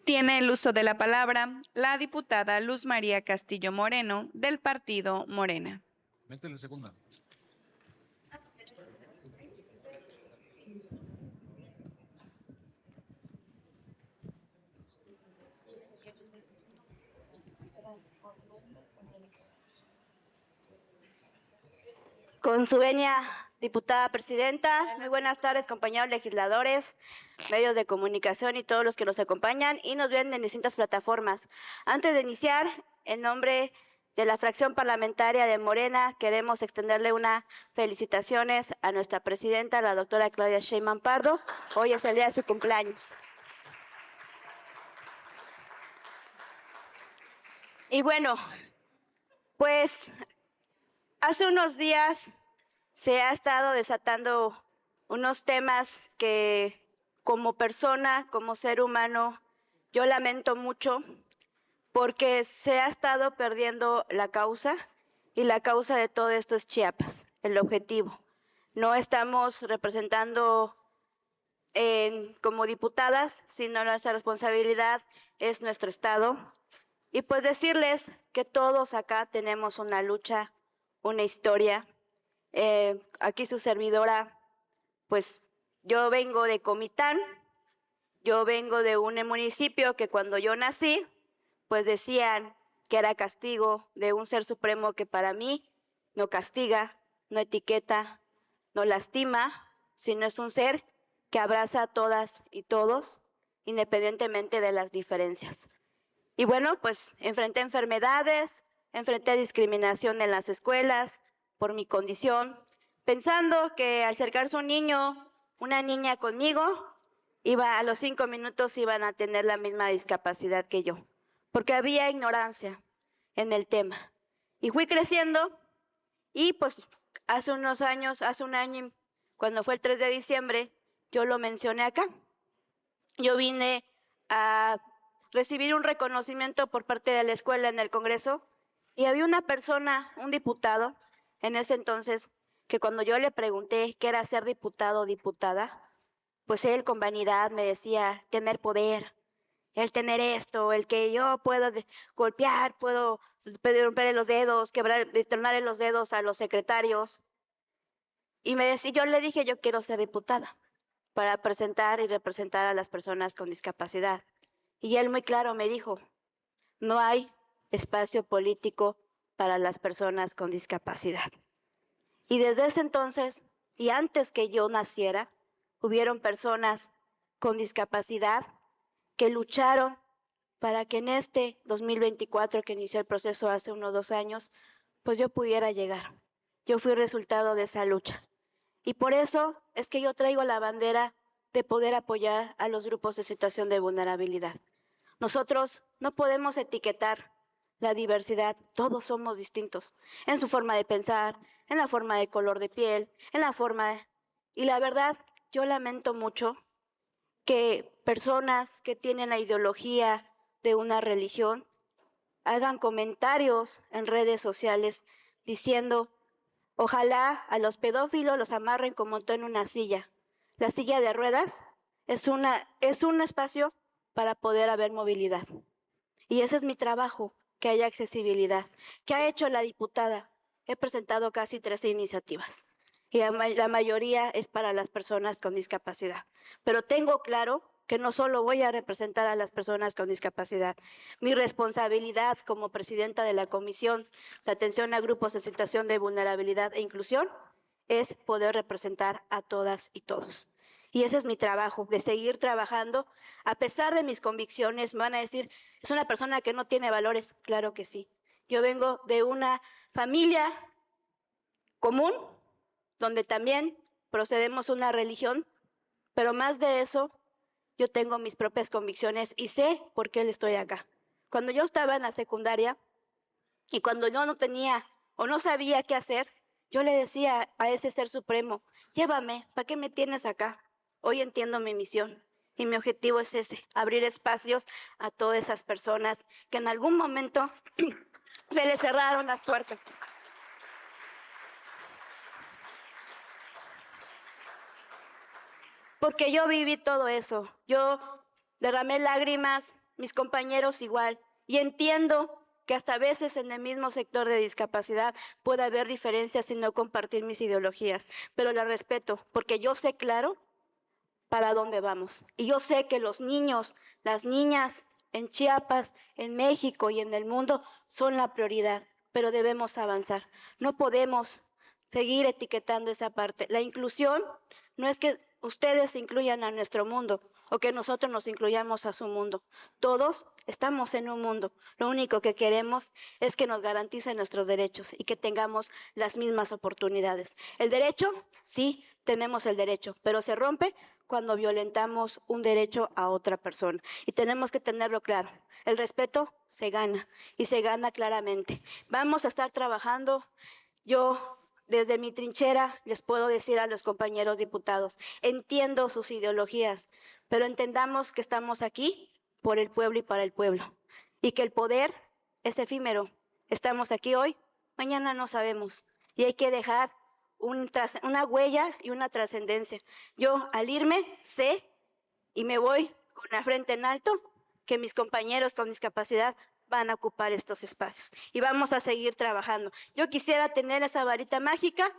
Tiene el uso de la palabra la diputada Luz María Castillo Moreno, del Partido Morena. Métele segunda. Con su venia, diputada presidenta, muy buenas tardes, compañeros legisladores, medios de comunicación y todos los que nos acompañan y nos ven en distintas plataformas. Antes de iniciar, en nombre de la fracción parlamentaria de Morena, queremos extenderle unas felicitaciones a nuestra presidenta, la doctora Claudia Sheinbaum Pardo. Hoy es el día de su cumpleaños. Y bueno, pues hace unos días se ha estado desatando unos temas que como persona, como ser humano, yo lamento mucho porque se ha estado perdiendo la causa y la causa de todo esto es Chiapas, el objetivo. No estamos representando como diputadas, sino nuestra responsabilidad es nuestro estado. Y pues decirles que todos acá tenemos una lucha, una historia. Aquí su servidora, pues yo vengo de Comitán, yo vengo de un municipio que cuando yo nací, pues decían que era castigo de un ser supremo que para mí no castiga, no etiqueta, no lastima, sino es un ser que abraza a todas y todos, independientemente de las diferencias. Y bueno, pues enfrenté enfermedades, enfrenté discriminación en las escuelas por mi condición, pensando que al acercarse un niño, una niña conmigo, a los 5 minutos iban a tener la misma discapacidad que yo, porque había ignorancia en el tema. Y fui creciendo y pues hace un año, cuando fue el 3 de diciembre, yo lo mencioné acá. Yo vine a recibir un reconocimiento por parte de la escuela en el Congreso y había una persona, un diputado, en ese entonces, que cuando yo le pregunté qué era ser diputado o diputada, pues él con vanidad me decía tener poder, el tener esto, el que yo puedo golpear, puedo romper los dedos, tronar los dedos a los secretarios. Y yo le dije, yo quiero ser diputada para presentar y representar a las personas con discapacidad. Y él muy claro me dijo, no hay espacio político para las personas con discapacidad. Y desde ese entonces, y antes que yo naciera, hubieron personas con discapacidad que lucharon para que en este 2024, que inició el proceso hace unos 2 años, pues yo pudiera llegar. Yo fui resultado de esa lucha. Y por eso es que yo traigo la bandera de poder apoyar a los grupos en situación de vulnerabilidad. Nosotros no podemos etiquetar la diversidad, todos somos distintos en su forma de pensar, en la forma de color de piel, en la forma de... Y la verdad, yo lamento mucho que personas que tienen la ideología de una religión hagan comentarios en redes sociales diciendo: ojalá a los pedófilos los amarren como en una silla. La silla de ruedas es un espacio para poder haber movilidad. Y ese es mi trabajo, que haya accesibilidad. ¿Qué ha hecho la diputada? He presentado casi 13 iniciativas y la mayoría es para las personas con discapacidad. Pero tengo claro que no solo voy a representar a las personas con discapacidad. Mi responsabilidad como presidenta de la Comisión de Atención a Grupos en Situación de Vulnerabilidad e Inclusión es poder representar a todas y todos. Y ese es mi trabajo, de seguir trabajando. A pesar de mis convicciones, me van a decir, es una persona que no tiene valores. Claro que sí. Yo vengo de una familia común, donde también procedemos de una religión, pero más de eso, yo tengo mis propias convicciones y sé por qué estoy acá. Cuando yo estaba en la secundaria y cuando yo no tenía o no sabía qué hacer, yo le decía a ese ser supremo, llévame, ¿para qué me tienes acá? Hoy entiendo mi misión y mi objetivo es ese, abrir espacios a todas esas personas que en algún momento se les cerraron las puertas. Porque yo viví todo eso, yo derramé lágrimas, mis compañeros igual, y entiendo que hasta a veces en el mismo sector de discapacidad puede haber diferencias y no compartir mis ideologías, pero las respeto, porque yo sé claro para dónde vamos. Y yo sé que los niños, las niñas en Chiapas, en México y en el mundo son la prioridad, pero debemos avanzar. No podemos seguir etiquetando esa parte. La inclusión no es que ustedes se incluyan a nuestro mundo o que nosotros nos incluyamos a su mundo. Todos estamos en un mundo. Lo único que queremos es que nos garanticen nuestros derechos y que tengamos las mismas oportunidades. El derecho, sí, tenemos el derecho, pero se rompe cuando violentamos un derecho a otra persona. Y tenemos que tenerlo claro. El respeto se gana y se gana claramente. Vamos a estar trabajando. Yo, desde mi trinchera, les puedo decir a los compañeros diputados, entiendo sus ideologías, pero entendamos que estamos aquí por el pueblo y para el pueblo. Y que el poder es efímero. Estamos aquí hoy, mañana no sabemos. Y hay que dejar una huella y una trascendencia. Yo al irme sé y me voy con la frente en alto que mis compañeros con discapacidad van a ocupar estos espacios y vamos a seguir trabajando. Yo quisiera tener esa varita mágica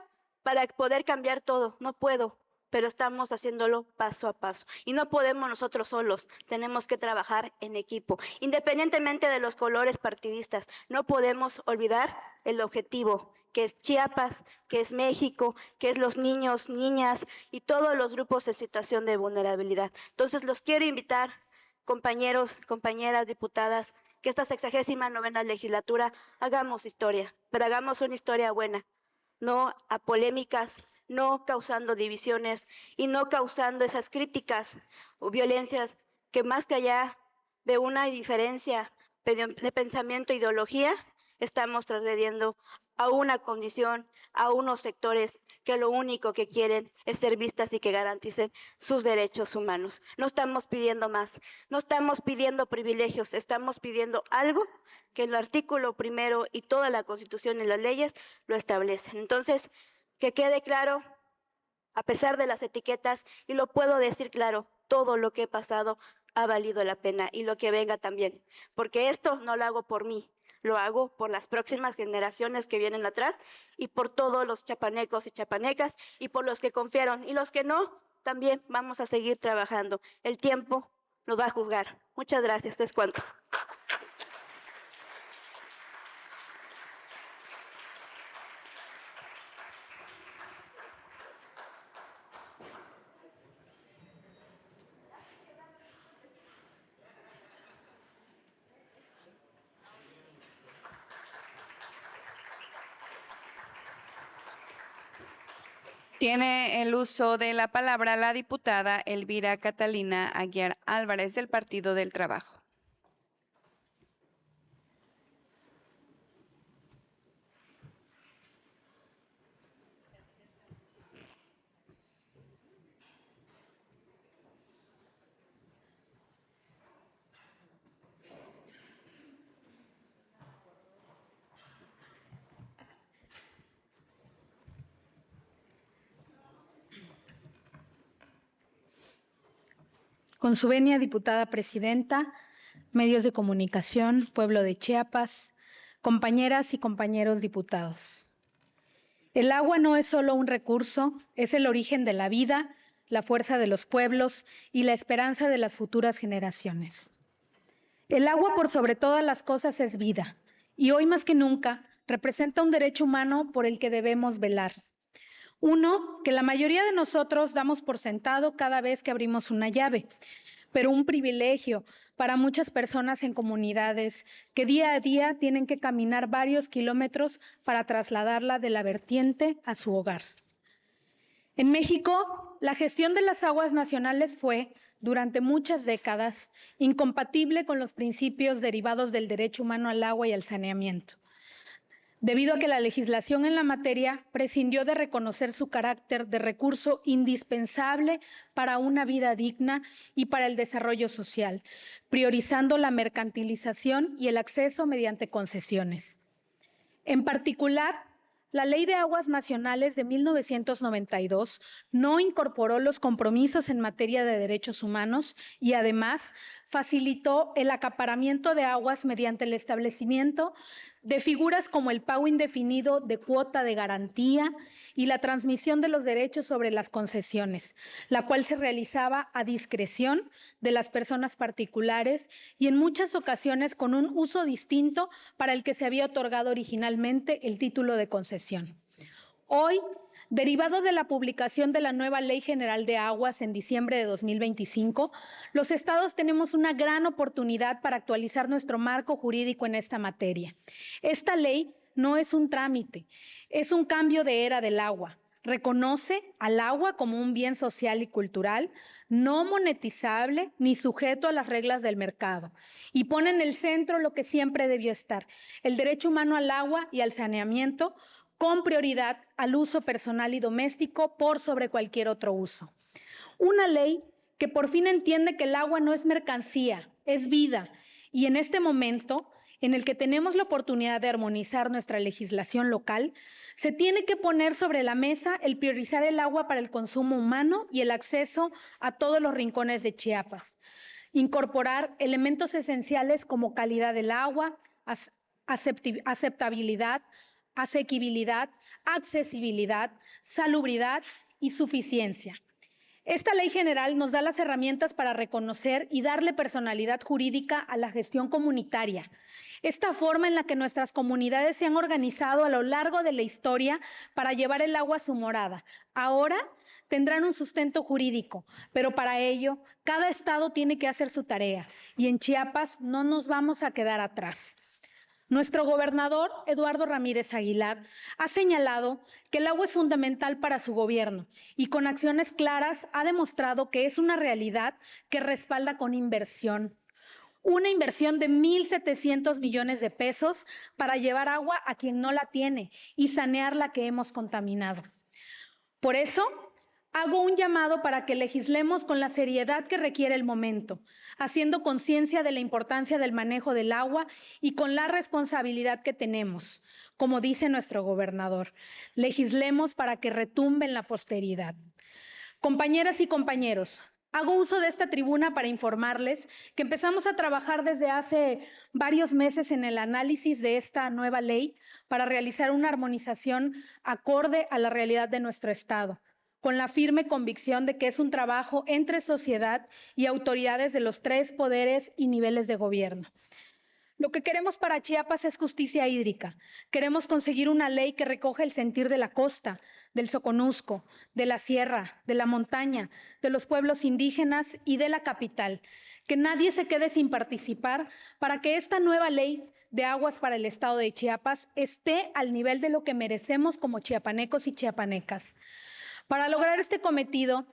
para poder cambiar todo, no puedo, pero estamos haciéndolo paso a paso y no podemos nosotros solos, tenemos que trabajar en equipo, independientemente de los colores partidistas, no podemos olvidar el objetivo, que es Chiapas, que es México, que es los niños, niñas y todos los grupos en situación de vulnerabilidad. Entonces los quiero invitar, compañeros, compañeras, diputadas, que esta 69ª legislatura hagamos historia, pero hagamos una historia buena, no a polémicas, no causando divisiones y no causando esas críticas o violencias que más que allá de una diferencia de pensamiento e ideología, estamos transgrediendo a una condición, a unos sectores que lo único que quieren es ser vistas y que garanticen sus derechos humanos. No estamos pidiendo más, no estamos pidiendo privilegios, estamos pidiendo algo que el artículo 1 y toda la Constitución y las leyes lo establecen. Entonces, que quede claro, a pesar de las etiquetas, y lo puedo decir claro, todo lo que he pasado ha valido la pena y lo que venga también, porque esto no lo hago por mí, lo hago por las próximas generaciones que vienen atrás y por todos los chapanecos y chapanecas y por los que confiaron y los que no, también vamos a seguir trabajando. El tiempo nos va a juzgar. Muchas gracias, es cuanto. Tiene el uso de la palabra la diputada Elvira Catalina Aguiar Álvarez del Partido del Trabajo. Con su venia, diputada presidenta, medios de comunicación, pueblo de Chiapas, compañeras y compañeros diputados. El agua no es solo un recurso, es el origen de la vida, la fuerza de los pueblos y la esperanza de las futuras generaciones. El agua, por sobre todas las cosas, es vida, y hoy más que nunca representa un derecho humano por el que debemos velar. Uno, que la mayoría de nosotros damos por sentado cada vez que abrimos una llave, pero un privilegio para muchas personas en comunidades que día a día tienen que caminar varios kilómetros para trasladarla de la vertiente a su hogar. En México, la gestión de las aguas nacionales fue, durante muchas décadas, incompatible con los principios derivados del derecho humano al agua y al saneamiento, debido a que la legislación en la materia prescindió de reconocer su carácter de recurso indispensable para una vida digna y para el desarrollo social, priorizando la mercantilización y el acceso mediante concesiones. En particular, la Ley de Aguas Nacionales de 1992 no incorporó los compromisos en materia de derechos humanos y además facilitó el acaparamiento de aguas mediante el establecimiento de figuras como el pago indefinido de cuota de garantía y la transmisión de los derechos sobre las concesiones, la cual se realizaba a discreción de las personas particulares y en muchas ocasiones con un uso distinto para el que se había otorgado originalmente el título de concesión. Hoy, derivado de la publicación de la nueva Ley General de Aguas en diciembre de 2025, los estados tenemos una gran oportunidad para actualizar nuestro marco jurídico en esta materia. Esta ley no es un trámite, es un cambio de era del agua. Reconoce al agua como un bien social y cultural, no monetizable ni sujeto a las reglas del mercado, y pone en el centro lo que siempre debió estar, el derecho humano al agua y al saneamiento, con prioridad al uso personal y doméstico por sobre cualquier otro uso. Una ley que por fin entiende que el agua no es mercancía, es vida, y en este momento en el que tenemos la oportunidad de armonizar nuestra legislación local, se tiene que poner sobre la mesa el priorizar el agua para el consumo humano y el acceso a todos los rincones de Chiapas. Incorporar elementos esenciales como calidad del agua, aceptabilidad, asequibilidad, accesibilidad, salubridad y suficiencia. Esta ley general nos da las herramientas para reconocer y darle personalidad jurídica a la gestión comunitaria. Esta forma en la que nuestras comunidades se han organizado a lo largo de la historia para llevar el agua a su morada. Ahora tendrán un sustento jurídico, pero para ello cada estado tiene que hacer su tarea y en Chiapas no nos vamos a quedar atrás. Nuestro gobernador, Eduardo Ramírez Aguilar, ha señalado que el agua es fundamental para su gobierno y con acciones claras ha demostrado que es una realidad que respalda con inversión. Una inversión de 1.700 millones de pesos para llevar agua a quien no la tiene y sanear la que hemos contaminado. Por eso, hago un llamado para que legislemos con la seriedad que requiere el momento, haciendo conciencia de la importancia del manejo del agua y con la responsabilidad que tenemos. Como dice nuestro gobernador, legislemos para que retumbe en la posteridad. Compañeras y compañeros, hago uso de esta tribuna para informarles que empezamos a trabajar desde hace varios meses en el análisis de esta nueva ley para realizar una armonización acorde a la realidad de nuestro estado, con la firme convicción de que es un trabajo entre sociedad y autoridades de los 3 poderes y niveles de gobierno. Lo que queremos para Chiapas es justicia hídrica. Queremos conseguir una ley que recoja el sentir de la costa, del Soconusco, de la sierra, de la montaña, de los pueblos indígenas y de la capital. Que nadie se quede sin participar para que esta nueva ley de aguas para el estado de Chiapas esté al nivel de lo que merecemos como chiapanecos y chiapanecas. Para lograr este cometido,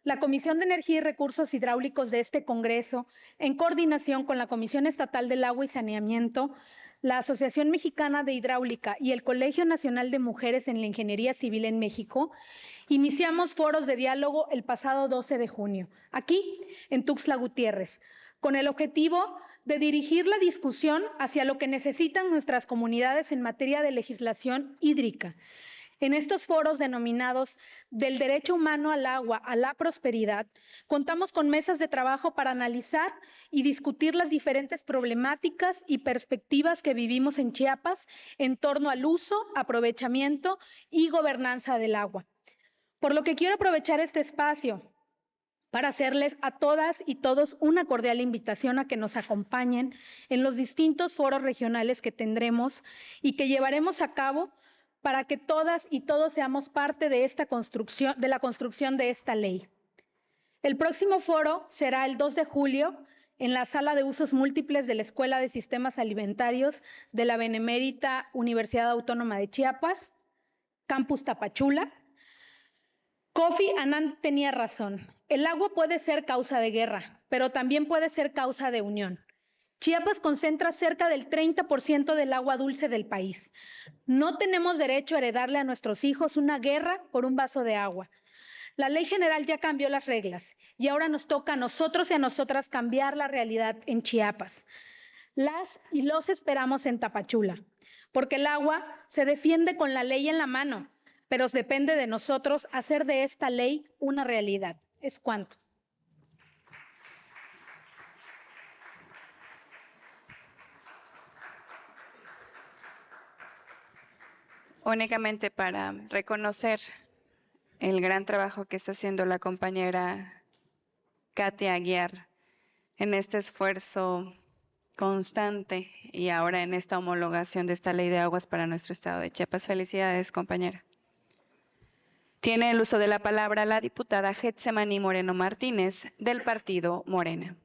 la Comisión de Energía y Recursos Hidráulicos de este Congreso, en coordinación con la Comisión Estatal del Agua y Saneamiento, la Asociación Mexicana de Hidráulica y el Colegio Nacional de Mujeres en la Ingeniería Civil en México, iniciamos foros de diálogo el pasado 12 de junio, aquí en Tuxtla Gutiérrez, con el objetivo de dirigir la discusión hacia lo que necesitan nuestras comunidades en materia de legislación hídrica, En estos foros denominados del derecho humano al agua, a la prosperidad, contamos con mesas de trabajo para analizar y discutir las diferentes problemáticas y perspectivas que vivimos en Chiapas en torno al uso, aprovechamiento y gobernanza del agua. Por lo que quiero aprovechar este espacio para hacerles a todas y todos una cordial invitación a que nos acompañen en los distintos foros regionales que tendremos y que llevaremos a cabo para que todas y todos seamos parte de esta construcción, de la construcción de esta ley. El próximo foro será el 2 de julio en la Sala de Usos Múltiples de la Escuela de Sistemas Alimentarios de la Benemérita Universidad Autónoma de Chiapas, Campus Tapachula. Kofi Annan tenía razón. El agua puede ser causa de guerra, pero también puede ser causa de unión. Chiapas concentra cerca del 30% del agua dulce del país. No tenemos derecho a heredarle a nuestros hijos una guerra por un vaso de agua. La ley general ya cambió las reglas y ahora nos toca a nosotros y a nosotras cambiar la realidad en Chiapas. Las y los esperamos en Tapachula, porque el agua se defiende con la ley en la mano, pero depende de nosotros hacer de esta ley una realidad. Es cuanto. Únicamente para reconocer el gran trabajo que está haciendo la compañera Katia Aguiar en este esfuerzo constante y ahora en esta homologación de esta ley de aguas para nuestro estado de Chiapas. Felicidades, compañera. Tiene el uso de la palabra la diputada Getsemani Moreno Martínez del partido Morena.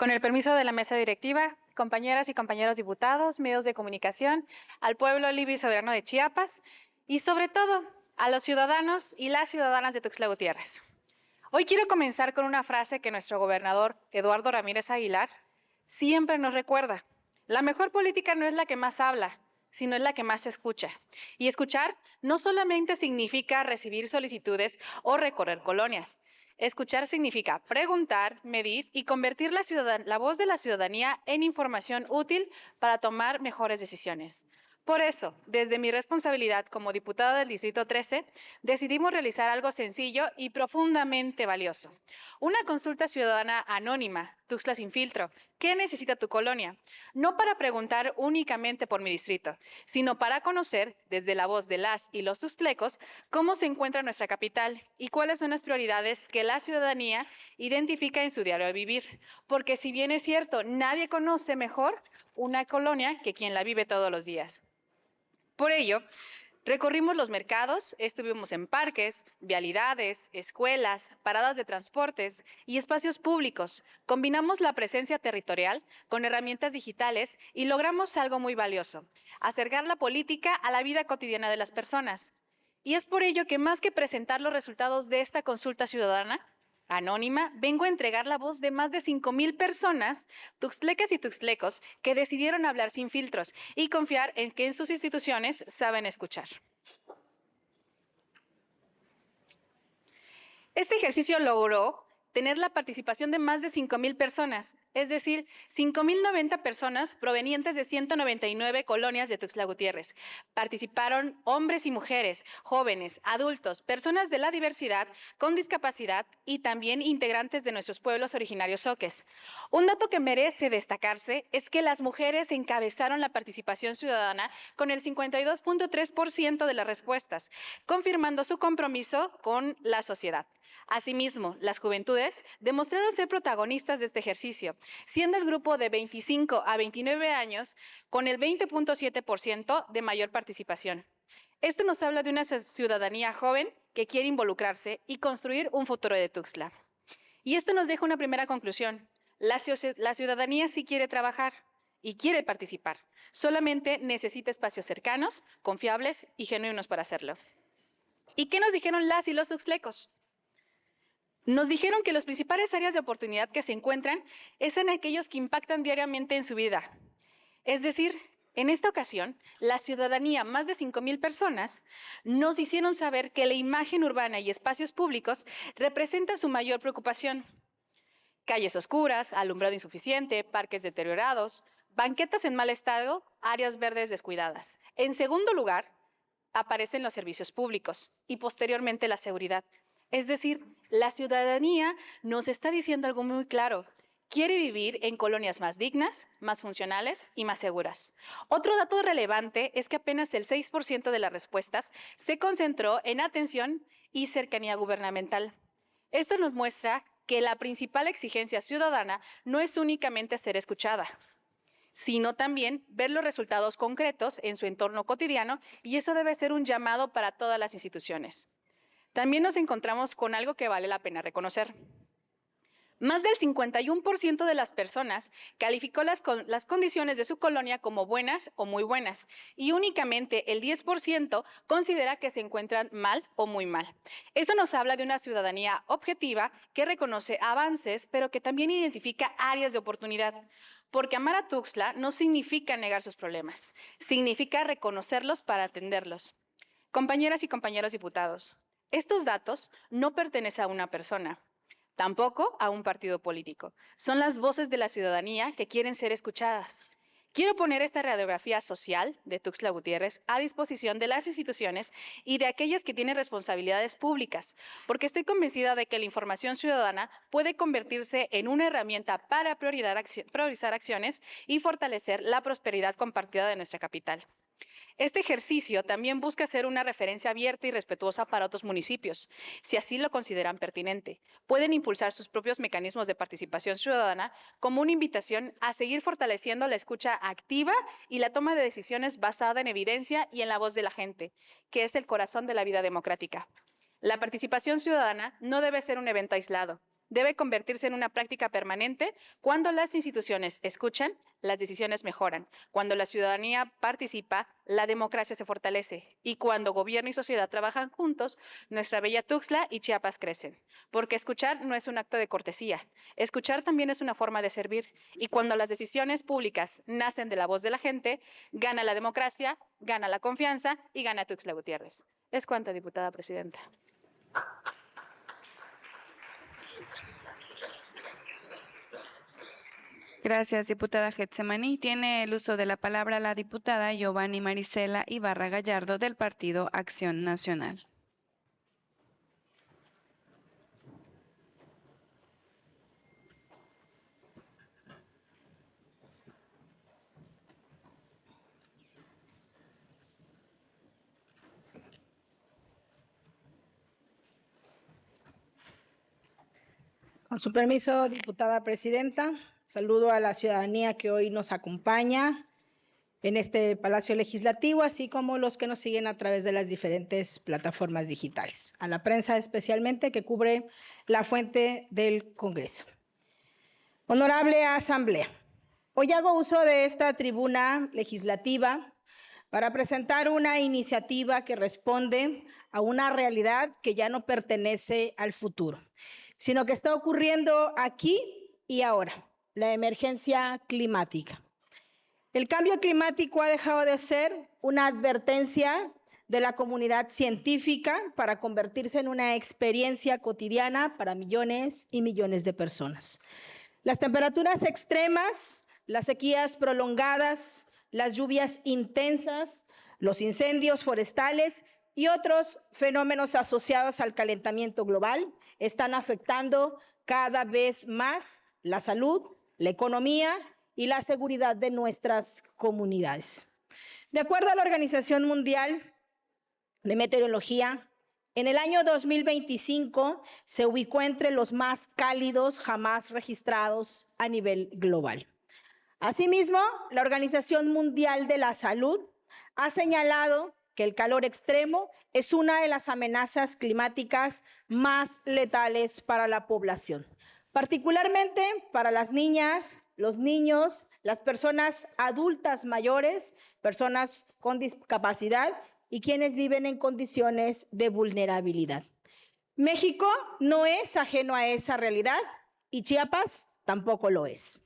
Con el permiso de la mesa directiva, compañeras y compañeros diputados, medios de comunicación, al pueblo libre y soberano de Chiapas y sobre todo a los ciudadanos y las ciudadanas de Tuxtla Gutiérrez. Hoy quiero comenzar con una frase que nuestro gobernador Eduardo Ramírez Aguilar siempre nos recuerda. La mejor política no es la que más habla, sino es la que más escucha. Y escuchar no solamente significa recibir solicitudes o recorrer colonias. Escuchar significa preguntar, medir y convertir la voz de la ciudadanía en información útil para tomar mejores decisiones. Por eso, desde mi responsabilidad como diputada del Distrito 13, decidimos realizar algo sencillo y profundamente valioso. Una consulta ciudadana anónima, Tuxtla Sin Filtro. ¿Qué necesita tu colonia? No para preguntar únicamente por mi distrito, sino para conocer, desde la voz de las y los tuxtlecos, cómo se encuentra nuestra capital y cuáles son las prioridades que la ciudadanía identifica en su diario de vivir. Porque si bien es cierto, nadie conoce mejor una colonia que quien la vive todos los días. Por ello, recorrimos los mercados, estuvimos en parques, vialidades, escuelas, paradas de transportes y espacios públicos. Combinamos la presencia territorial con herramientas digitales y logramos algo muy valioso, acercar la política a la vida cotidiana de las personas. Y es por ello que más que presentar los resultados de esta consulta ciudadana anónima, vengo a entregar la voz de más de 5,000 personas, tuxtlecas y tuxtlecos, que decidieron hablar sin filtros y confiar en que en sus instituciones saben escuchar. Este ejercicio logró tener la participación de más de 5,000 personas, es decir, 5,090 personas provenientes de 199 colonias de Tuxtla Gutiérrez. Participaron hombres y mujeres, jóvenes, adultos, personas de la diversidad, con discapacidad y también integrantes de nuestros pueblos originarios zoques. Un dato que merece destacarse es que las mujeres encabezaron la participación ciudadana con el 52.3% de las respuestas, confirmando su compromiso con la sociedad. Asimismo, las juventudes demostraron ser protagonistas de este ejercicio, siendo el grupo de 25 a 29 años con el 20.7% de mayor participación. Esto nos habla de una ciudadanía joven que quiere involucrarse y construir un futuro de Tuxtla. Y esto nos deja una primera conclusión. La ciudadanía sí quiere trabajar y quiere participar. Solamente necesita espacios cercanos, confiables y genuinos para hacerlo. ¿Y qué nos dijeron las y los tuxtlecos? Nos dijeron que las principales áreas de oportunidad que se encuentran es en aquellos que impactan diariamente en su vida. Es decir, en esta ocasión, la ciudadanía, más de 5,000 personas, nos hicieron saber que la imagen urbana y espacios públicos representan su mayor preocupación. Calles oscuras, alumbrado insuficiente, parques deteriorados, banquetas en mal estado, áreas verdes descuidadas. En segundo lugar, aparecen los servicios públicos y posteriormente la seguridad. Es decir, la ciudadanía nos está diciendo algo muy claro. Quiere vivir en colonias más dignas, más funcionales y más seguras. Otro dato relevante es que apenas el 6% de las respuestas se concentró en atención y cercanía gubernamental. Esto nos muestra que la principal exigencia ciudadana no es únicamente ser escuchada, sino también ver los resultados concretos en su entorno cotidiano, y eso debe ser un llamado para todas las instituciones. También nos encontramos con algo que vale la pena reconocer. Más del 51% de las personas calificó las condiciones de su colonia como buenas o muy buenas, y únicamente el 10% considera que se encuentran mal o muy mal. Eso nos habla de una ciudadanía objetiva que reconoce avances, pero que también identifica áreas de oportunidad. Porque amar a Tuxtla no significa negar sus problemas, significa reconocerlos para atenderlos. Compañeras y compañeros diputados, estos datos no pertenecen a una persona, tampoco a un partido político. Son las voces de la ciudadanía que quieren ser escuchadas. Quiero poner esta radiografía social de Tuxtla Gutiérrez a disposición de las instituciones y de aquellas que tienen responsabilidades públicas, porque estoy convencida de que la información ciudadana puede convertirse en una herramienta para priorizar acciones y fortalecer la prosperidad compartida de nuestra capital. Este ejercicio también busca ser una referencia abierta y respetuosa para otros municipios, si así lo consideran pertinente. Pueden impulsar sus propios mecanismos de participación ciudadana como una invitación a seguir fortaleciendo la escucha activa y la toma de decisiones basada en evidencia y en la voz de la gente, que es el corazón de la vida democrática. La participación ciudadana no debe ser un evento aislado. Debe convertirse en una práctica permanente. Cuando las instituciones escuchan, las decisiones mejoran. Cuando la ciudadanía participa, la democracia se fortalece. Y cuando gobierno y sociedad trabajan juntos, nuestra bella Tuxtla y Chiapas crecen. Porque escuchar no es un acto de cortesía. Escuchar también es una forma de servir. Y cuando las decisiones públicas nacen de la voz de la gente, gana la democracia, gana la confianza y gana Tuxtla Gutiérrez. Es cuanto, diputada presidenta. Gracias, diputada Getsemaní. Tiene el uso de la palabra la diputada Giovanni Marisela Ibarra Gallardo del Partido Acción Nacional. Con su permiso, diputada presidenta, saludo a la ciudadanía que hoy nos acompaña en este Palacio Legislativo, así como los que nos siguen a través de las diferentes plataformas digitales. A la prensa especialmente que cubre la fuente del Congreso. Honorable Asamblea, hoy hago uso de esta tribuna legislativa para presentar una iniciativa que responde a una realidad que ya no pertenece al futuro, sino que está ocurriendo aquí y ahora, la emergencia climática. El cambio climático ha dejado de ser una advertencia de la comunidad científica para convertirse en una experiencia cotidiana para millones y millones de personas. Las temperaturas extremas, las sequías prolongadas, las lluvias intensas, los incendios forestales y otros fenómenos asociados al calentamiento global están afectando cada vez más la salud, la economía y la seguridad de nuestras comunidades. De acuerdo a la Organización Mundial de Meteorología, en el año 2025 se ubicó entre los más cálidos jamás registrados a nivel global. Asimismo, la Organización Mundial de la Salud ha señalado que el calor extremo es una de las amenazas climáticas más letales para la población, particularmente para las niñas, los niños, las personas adultas mayores, personas con discapacidad y quienes viven en condiciones de vulnerabilidad. México no es ajeno a esa realidad y Chiapas tampoco lo es.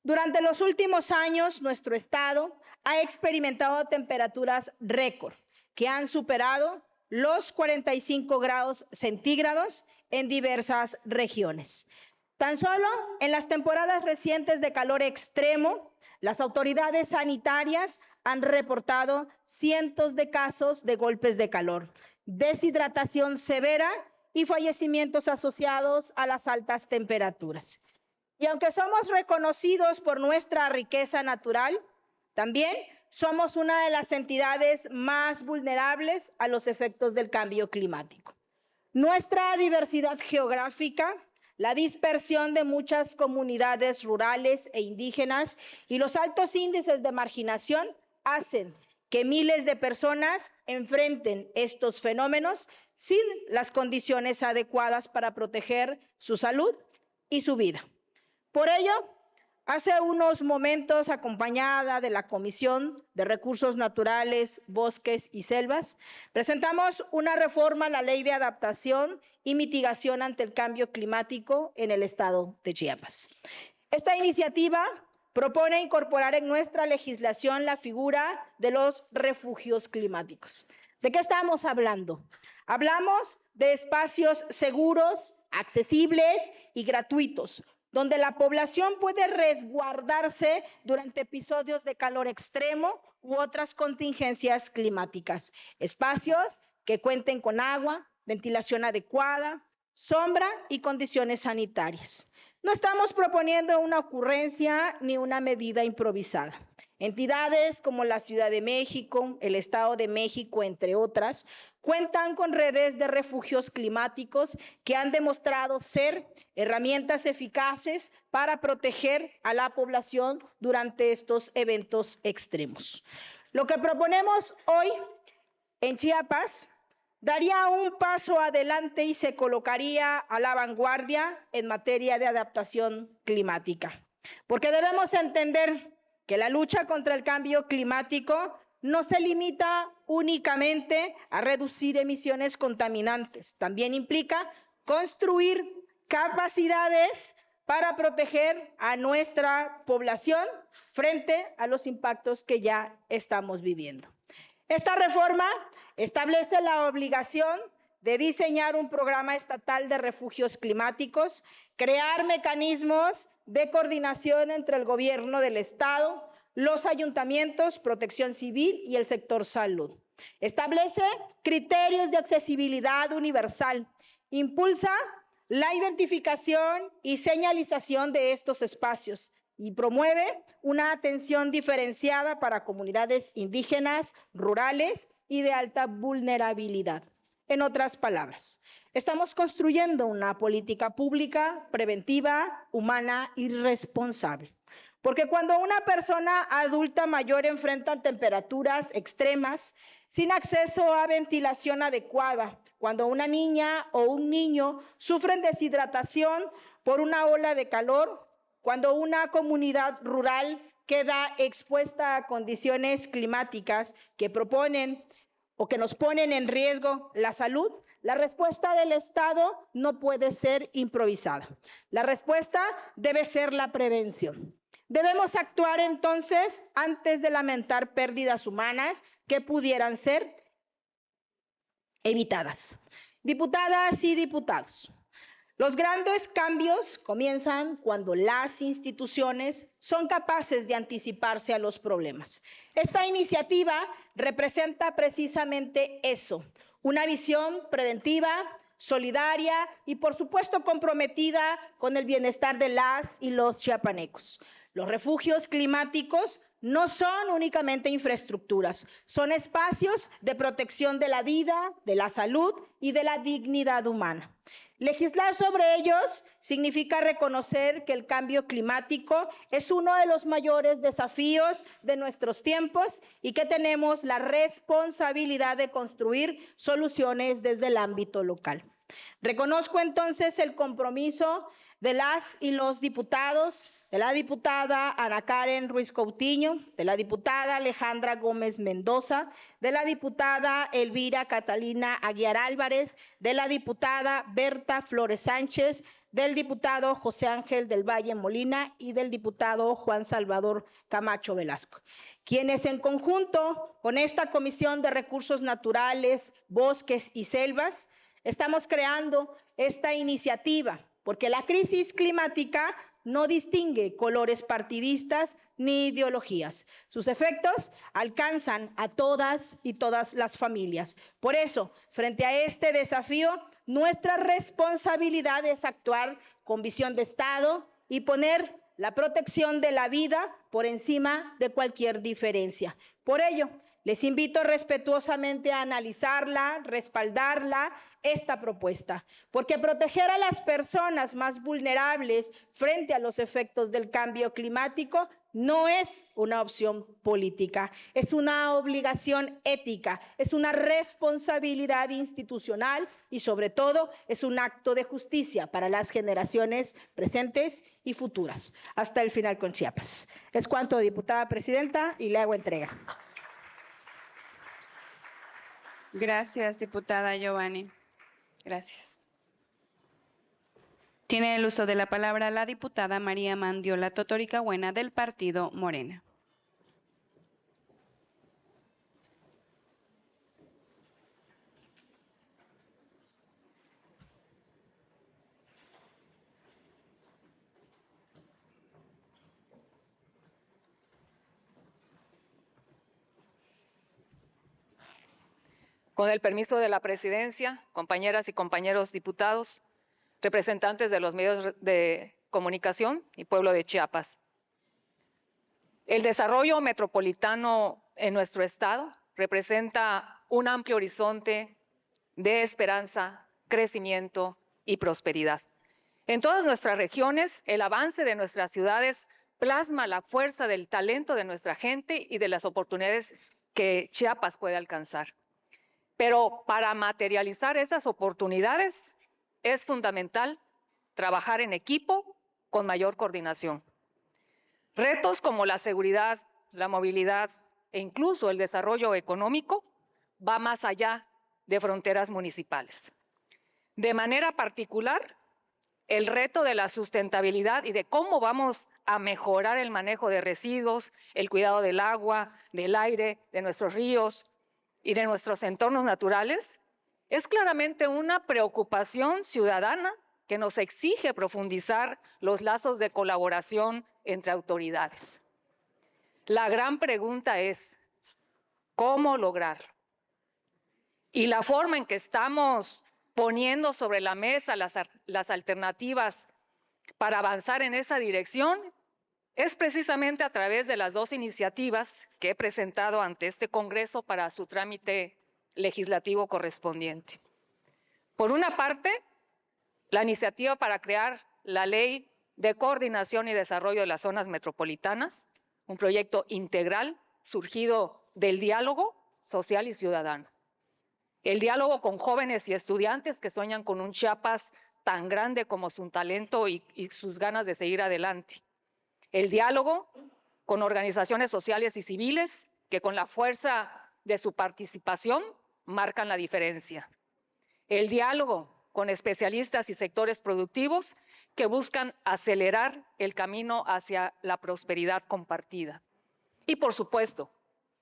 Durante los últimos años, nuestro estado ha experimentado temperaturas récord que han superado los 45 grados centígrados en diversas regiones. Tan solo en las temporadas recientes de calor extremo, las autoridades sanitarias han reportado cientos de casos de golpes de calor, deshidratación severa y fallecimientos asociados a las altas temperaturas. Y aunque somos reconocidos por nuestra riqueza natural, también somos una de las entidades más vulnerables a los efectos del cambio climático. Nuestra diversidad geográfica, la dispersión de muchas comunidades rurales e indígenas y los altos índices de marginación hacen que miles de personas enfrenten estos fenómenos sin las condiciones adecuadas para proteger su salud y su vida. Por ello, hace unos momentos, acompañada de la Comisión de Recursos Naturales, Bosques y Selvas, presentamos una reforma a la Ley de Adaptación y Mitigación ante el Cambio Climático en el estado de Chiapas. Esta iniciativa propone incorporar en nuestra legislación la figura de los refugios climáticos. ¿De qué estamos hablando? Hablamos de espacios seguros, accesibles y gratuitos, donde la población puede resguardarse durante episodios de calor extremo u otras contingencias climáticas. Espacios que cuenten con agua, ventilación adecuada, sombra y condiciones sanitarias. No estamos proponiendo una ocurrencia ni una medida improvisada. Entidades como la Ciudad de México, el Estado de México, entre otras, cuentan con redes de refugios climáticos que han demostrado ser herramientas eficaces para proteger a la población durante estos eventos extremos. Lo que proponemos hoy en Chiapas daría un paso adelante y se colocaría a la vanguardia en materia de adaptación climática, porque debemos entender que la lucha contra el cambio climático no se limita únicamente a reducir emisiones contaminantes, también implica construir capacidades para proteger a nuestra población frente a los impactos que ya estamos viviendo. Esta reforma establece la obligación de diseñar un programa estatal de refugios climáticos, crear mecanismos de coordinación entre el gobierno del estado, los ayuntamientos, protección civil y el sector salud. Establece criterios de accesibilidad universal, impulsa la identificación y señalización de estos espacios y promueve una atención diferenciada para comunidades indígenas, rurales y de alta vulnerabilidad. En otras palabras, estamos construyendo una política pública preventiva, humana y responsable. Porque cuando una persona adulta mayor enfrenta temperaturas extremas, sin acceso a ventilación adecuada, cuando una niña o un niño sufren deshidratación por una ola de calor, cuando una comunidad rural queda expuesta a condiciones climáticas que proponen o que nos ponen en riesgo la salud, la respuesta del Estado no puede ser improvisada. La respuesta debe ser la prevención. Debemos actuar entonces antes de lamentar pérdidas humanas que pudieran ser evitadas. Diputadas y diputados, los grandes cambios comienzan cuando las instituciones son capaces de anticiparse a los problemas. Esta iniciativa representa precisamente eso, una visión preventiva, solidaria y por supuesto comprometida con el bienestar de las y los chiapanecos. Los refugios climáticos no son únicamente infraestructuras, son espacios de protección de la vida, de la salud y de la dignidad humana. Legislar sobre ellos significa reconocer que el cambio climático es uno de los mayores desafíos de nuestros tiempos y que tenemos la responsabilidad de construir soluciones desde el ámbito local. Reconozco entonces el compromiso de las y los diputados de la diputada Ana Karen Ruiz Coutinho, de la diputada Alejandra Gómez Mendoza, de la diputada Elvira Catalina Aguiar Álvarez, de la diputada Berta Flores Sánchez, del diputado José Ángel del Valle Molina y del diputado Juan Salvador Camacho Velasco, quienes en conjunto con esta Comisión de Recursos Naturales, Bosques y Selvas estamos creando esta iniciativa, porque la crisis climática no distingue colores partidistas ni ideologías. Sus efectos alcanzan a todas y todas las familias. Por eso, frente a este desafío, nuestra responsabilidad es actuar con visión de Estado y poner la protección de la vida por encima de cualquier diferencia. Por ello, les invito respetuosamente a analizarla, respaldarla, esta propuesta, porque proteger a las personas más vulnerables frente a los efectos del cambio climático no es una opción política, es una obligación ética, es una responsabilidad institucional y sobre todo es un acto de justicia para las generaciones presentes y futuras. Hasta el final con Chiapas. Es cuanto, diputada presidenta, y le hago entrega. Gracias, diputada Giovanni. Gracias. Tiene el uso de la palabra la diputada María Mandiola Totórica Buena del Partido Morena. Con el permiso de la presidencia, compañeras y compañeros diputados, representantes de los medios de comunicación y pueblo de Chiapas. El desarrollo metropolitano en nuestro estado representa un amplio horizonte de esperanza, crecimiento y prosperidad. En todas nuestras regiones, el avance de nuestras ciudades plasma la fuerza del talento de nuestra gente y de las oportunidades que Chiapas puede alcanzar. Pero para materializar esas oportunidades es fundamental trabajar en equipo con mayor coordinación. Retos como la seguridad, la movilidad e incluso el desarrollo económico va más allá de fronteras municipales. De manera particular, el reto de la sustentabilidad y de cómo vamos a mejorar el manejo de residuos, el cuidado del agua, del aire, de nuestros ríos y de nuestros entornos naturales, es claramente una preocupación ciudadana que nos exige profundizar los lazos de colaboración entre autoridades. La gran pregunta es, ¿cómo lograrlo? Y la forma en que estamos poniendo sobre la mesa las alternativas para avanzar en esa dirección es precisamente a través de las dos iniciativas que he presentado ante este Congreso para su trámite legislativo correspondiente. Por una parte, la iniciativa para crear la Ley de Coordinación y Desarrollo de las Zonas Metropolitanas, un proyecto integral surgido del diálogo social y ciudadano. El diálogo con jóvenes y estudiantes que sueñan con un Chiapas tan grande como su talento y sus ganas de seguir adelante. El diálogo con organizaciones sociales y civiles que con la fuerza de su participación marcan la diferencia. El diálogo con especialistas y sectores productivos que buscan acelerar el camino hacia la prosperidad compartida. Y por supuesto,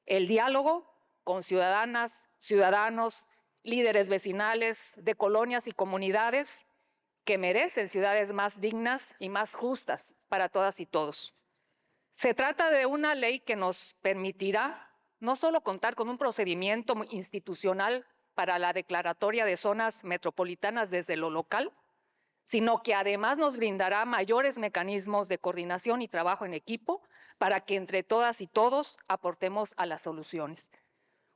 el diálogo con ciudadanas, ciudadanos, líderes vecinales de colonias y comunidades que merecen ciudades más dignas y más justas para todas y todos. Se trata de una ley que nos permitirá no solo contar con un procedimiento institucional para la declaratoria de zonas metropolitanas desde lo local, sino que además nos brindará mayores mecanismos de coordinación y trabajo en equipo para que entre todas y todos aportemos a las soluciones.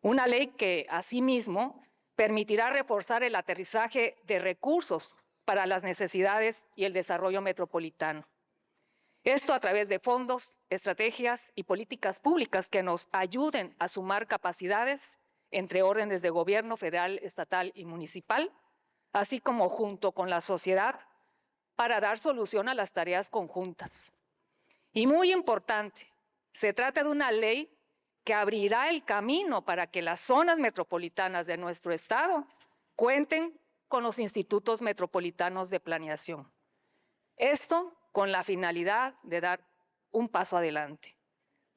Una ley que asimismo permitirá reforzar el aterrizaje de recursos para las necesidades y el desarrollo metropolitano. Esto a través de fondos, estrategias y políticas públicas que nos ayuden a sumar capacidades entre órdenes de gobierno federal, estatal y municipal, así como junto con la sociedad para dar solución a las tareas conjuntas. Y muy importante, se trata de una ley que abrirá el camino para que las zonas metropolitanas de nuestro estado cuenten con los institutos metropolitanos de planeación. Esto con la finalidad de dar un paso adelante,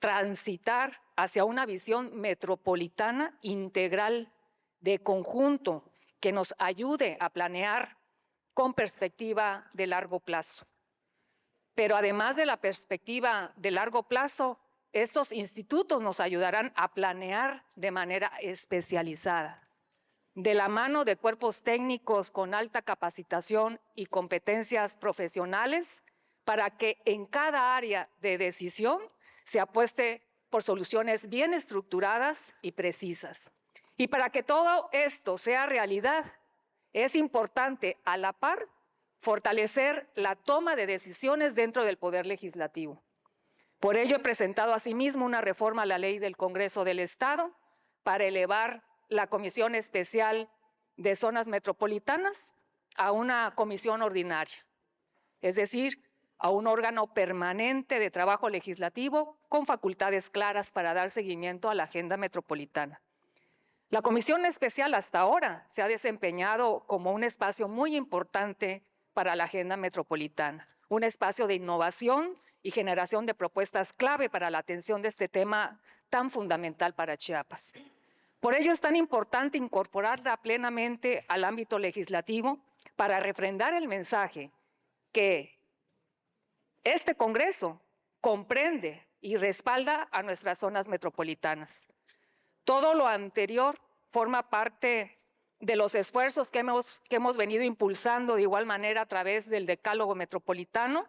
transitar hacia una visión metropolitana integral de conjunto que nos ayude a planear con perspectiva de largo plazo. Pero además de la perspectiva de largo plazo, estos institutos nos ayudarán a planear de manera especializada, de la mano de cuerpos técnicos con alta capacitación y competencias profesionales, para que en cada área de decisión se apueste por soluciones bien estructuradas y precisas. Y para que todo esto sea realidad, es importante a la par fortalecer la toma de decisiones dentro del Poder Legislativo. Por ello he presentado asimismo una reforma a la Ley del Congreso del Estado para elevar la Comisión Especial de Zonas Metropolitanas a una comisión ordinaria, es decir, a un órgano permanente de trabajo legislativo con facultades claras para dar seguimiento a la agenda metropolitana. La Comisión Especial hasta ahora se ha desempeñado como un espacio muy importante para la agenda metropolitana, un espacio de innovación y generación de propuestas clave para la atención de este tema tan fundamental para Chiapas. Por ello es tan importante incorporarla plenamente al ámbito legislativo para refrendar el mensaje que este Congreso comprende y respalda a nuestras zonas metropolitanas. Todo lo anterior forma parte de los esfuerzos que hemos venido impulsando de igual manera a través del Decálogo Metropolitano,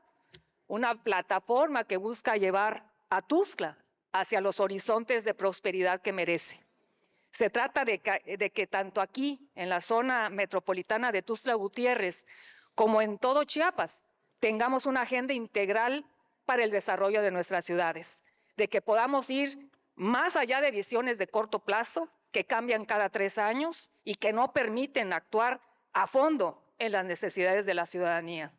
una plataforma que busca llevar a Tuxtla hacia los horizontes de prosperidad que merece. Se trata de que tanto aquí, en la zona metropolitana de Tuxtla Gutiérrez, como en todo Chiapas, tengamos una agenda integral para el desarrollo de nuestras ciudades, de que podamos ir más allá de visiones de corto plazo que cambian cada 3 años y que no permiten actuar a fondo en las necesidades de la ciudadanía.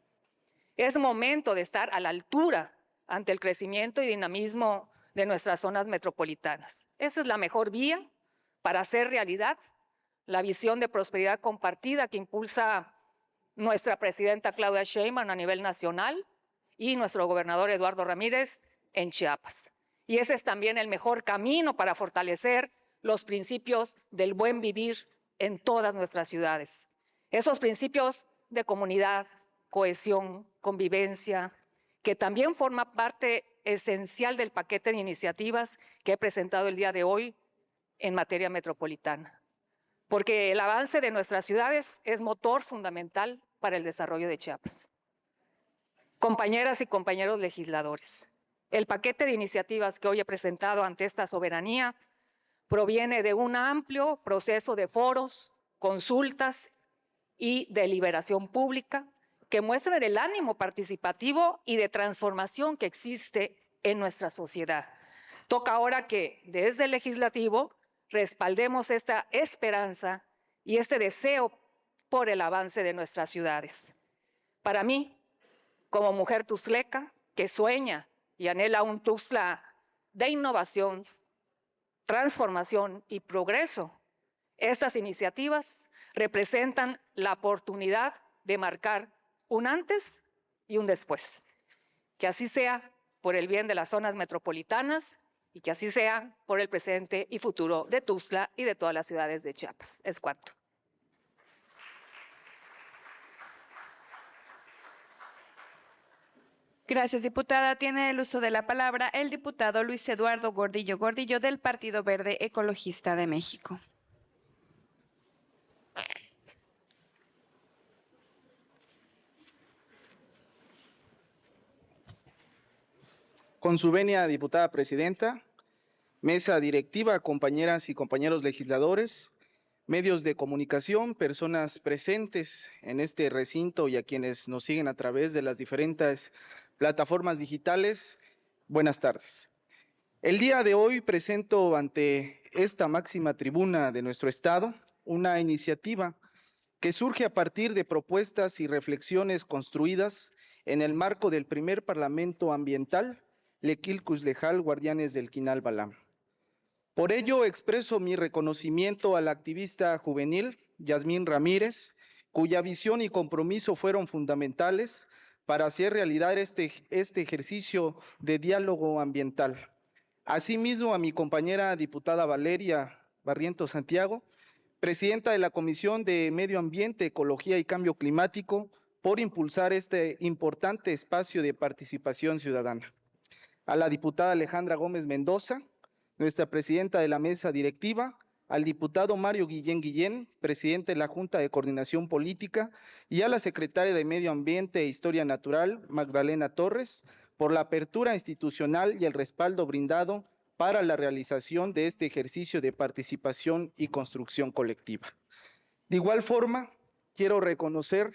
Es momento de estar a la altura ante el crecimiento y dinamismo de nuestras zonas metropolitanas. Esa es la mejor vía para hacer realidad la visión de prosperidad compartida que impulsa nuestra presidenta Claudia Sheinbaum a nivel nacional y nuestro gobernador Eduardo Ramírez en Chiapas. Y ese es también el mejor camino para fortalecer los principios del buen vivir en todas nuestras ciudades. Esos principios de comunidad, cohesión, convivencia, que también forma parte esencial del paquete de iniciativas que he presentado el día de hoy en materia metropolitana. Porque el avance de nuestras ciudades es motor fundamental para el desarrollo de Chiapas. Compañeras y compañeros legisladores, el paquete de iniciativas que hoy he presentado ante esta soberanía proviene de un amplio proceso de foros, consultas y deliberación pública que muestran el ánimo participativo y de transformación que existe en nuestra sociedad. Toca ahora que desde el legislativo respaldemos esta esperanza y este deseo por el avance de nuestras ciudades. Para mí, como mujer tuxtleca que sueña y anhela un Tuxtla de innovación, transformación y progreso, estas iniciativas representan la oportunidad de marcar un antes y un después. Que así sea por el bien de las zonas metropolitanas y que así sea por el presente y futuro de Tuxtla y de todas las ciudades de Chiapas. Es cuanto. Gracias, diputada. Tiene el uso de la palabra el diputado Luis Eduardo Gordillo Gordillo del Partido Verde Ecologista de México. Con su venia, diputada presidenta, mesa directiva, compañeras y compañeros legisladores, medios de comunicación, personas presentes en este recinto y a quienes nos siguen a través de las diferentes plataformas digitales, buenas tardes. El día de hoy presento ante esta máxima tribuna de nuestro estado una iniciativa que surge a partir de propuestas y reflexiones construidas en el marco del primer Parlamento Ambiental Lequilcus Lejal, Guardianes del Quinal Balam. Por ello expreso mi reconocimiento a la activista juvenil Yasmín Ramírez, cuya visión y compromiso fueron fundamentales para hacer realidad este ejercicio de diálogo ambiental. Asimismo, a mi compañera diputada Valeria Barrientos Santiago, presidenta de la Comisión de Medio Ambiente, Ecología y Cambio Climático, por impulsar este importante espacio de participación ciudadana. A la diputada Alejandra Gómez Mendoza, nuestra presidenta de la mesa directiva, al diputado Mario Guillén, presidente de la Junta de Coordinación Política, y a la secretaria de Medio Ambiente e Historia Natural, Magdalena Torres, por la apertura institucional y el respaldo brindado para la realización de este ejercicio de participación y construcción colectiva. De igual forma, quiero reconocer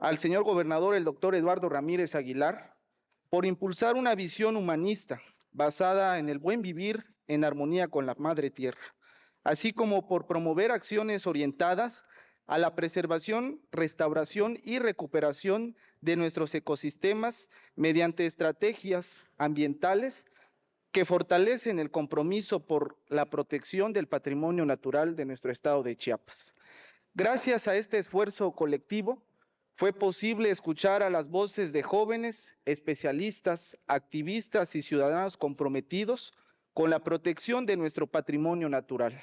al señor gobernador, el doctor Eduardo Ramírez Aguilar, por impulsar una visión humanista basada en el buen vivir en armonía con la madre tierra, así como por promover acciones orientadas a la preservación, restauración y recuperación de nuestros ecosistemas mediante estrategias ambientales que fortalecen el compromiso por la protección del patrimonio natural de nuestro estado de Chiapas. Gracias a este esfuerzo colectivo, fue posible escuchar a las voces de jóvenes, especialistas, activistas y ciudadanos comprometidos con la protección de nuestro patrimonio natural.